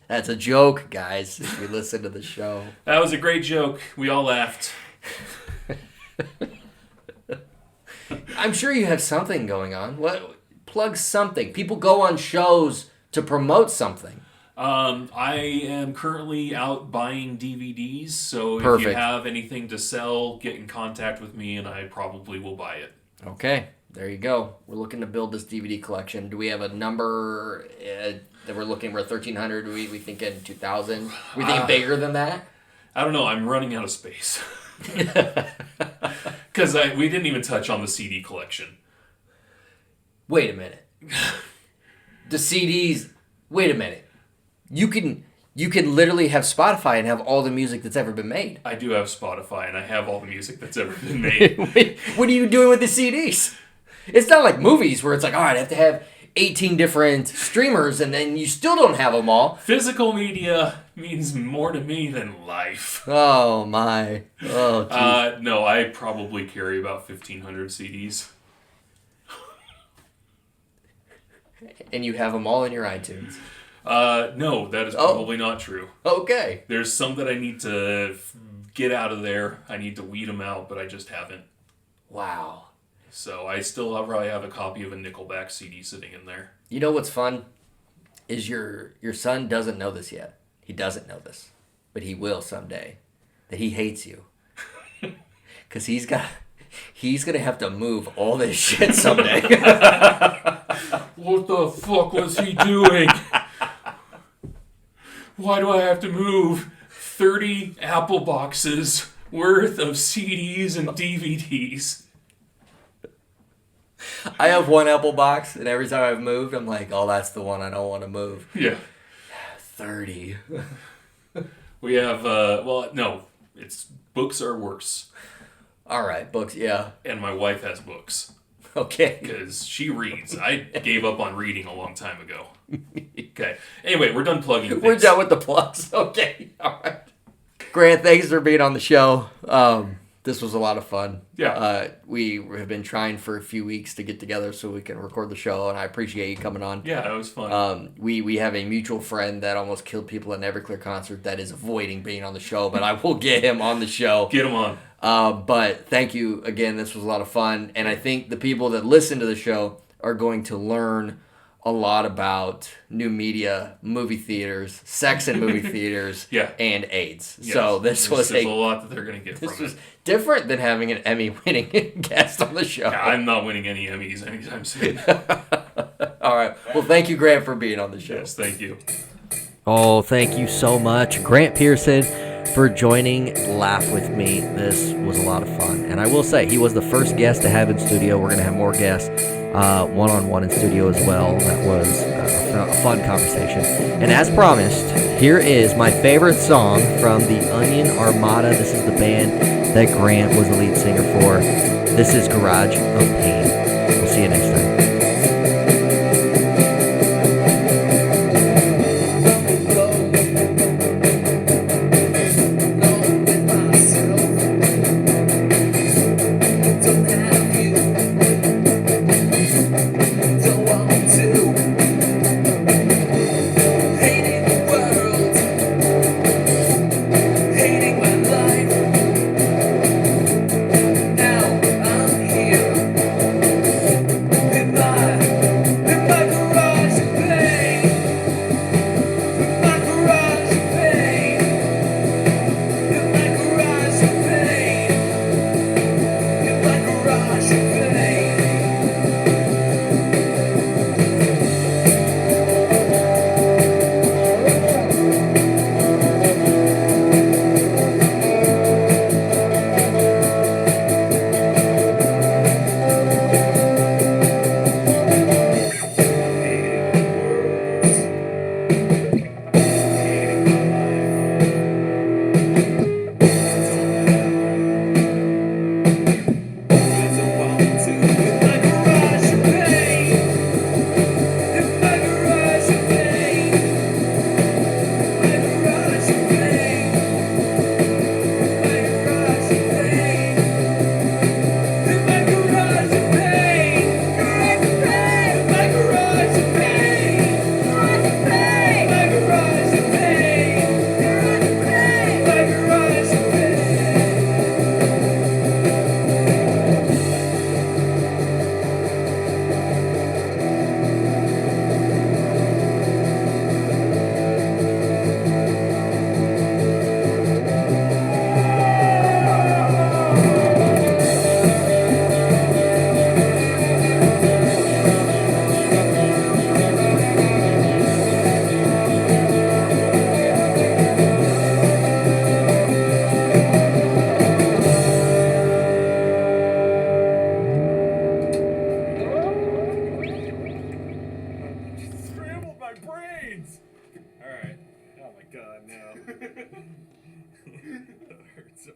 That's a joke, guys. If you listen to the show, that was a great joke. We all laughed. I'm sure you have something going on. What? Plug something. People go on shows to promote something. I am currently out buying DVDs, so Perfect. If you have anything to sell, get in contact with me and I probably will buy it. Okay, there you go. We're looking to build this DVD collection. Do we have a number that we're looking? We're 1,300. We thinking 2,000? We thinking bigger than that? I don't know. I'm running out of space. Because we didn't even touch on the CD collection. Wait a minute. The CDs. Wait a minute. You can literally have Spotify and have all the music that's ever been made. I do have Spotify and I have all the music that's ever been made. Wait, what are you doing with the CDs? It's not like movies where it's like, all right, I have to have 18 different streamers and then you still don't have them all. Physical media means more to me than life. Oh, my. Oh, geez. No, I probably carry about 1,500 CDs. And you have them all in your iTunes. No, that is probably not true. Okay. There's some that I need to get out of there. I need to weed them out, but I just haven't. Wow. So I still probably have a copy of a Nickelback CD sitting in there. You know what's fun? Is your son doesn't know this yet. He doesn't know this. But he will someday. That he hates you. Because he's going to have to move all this shit someday. What the fuck was he doing? Why do I have to move 30 Apple boxes worth of CDs and DVDs? I have one Apple box, and every time I've moved, I'm like, oh, that's the one I don't want to move. Yeah. 30. We have, no, it's books are worse. All right, books, yeah. And my wife has books. Okay. Because she reads. I gave up on reading a long time ago. Okay. Anyway, we're done plugging things. We're done with the plugs. Okay. All right. Grant, thanks for being on the show. This was a lot of fun. Yeah. We have been trying for a few weeks to get together so we can record the show, and I appreciate you coming on. Yeah, it was fun. We have a mutual friend that almost killed people at an Everclear concert that is avoiding being on the show, but I will get him on the show. Get him on. But thank you again. This was a lot of fun. And I think the people that listen to the show are going to learn a lot about new media, movie theaters, sex in movie theaters, and AIDS. Yes. So this was a lot that they're going to get from it. This was different than having an Emmy-winning guest on the show. Yeah, I'm not winning any Emmys anytime soon. All right. Well, thank you, Grant, for being on the show. Yes, thank you. Oh, thank you so much, Grant Pearson, for joining Laugh With Me. This was a lot of fun. And I will say, he was the first guest to have in studio. We're going to have more guests one-on-one in studio as well. That was a fun conversation. And as promised, here is my favorite song from the Onion Armada. This is the band that Grant was the lead singer for. This is Garage of Pain. We'll see you next time. All right. Oh my God, no. That hurts so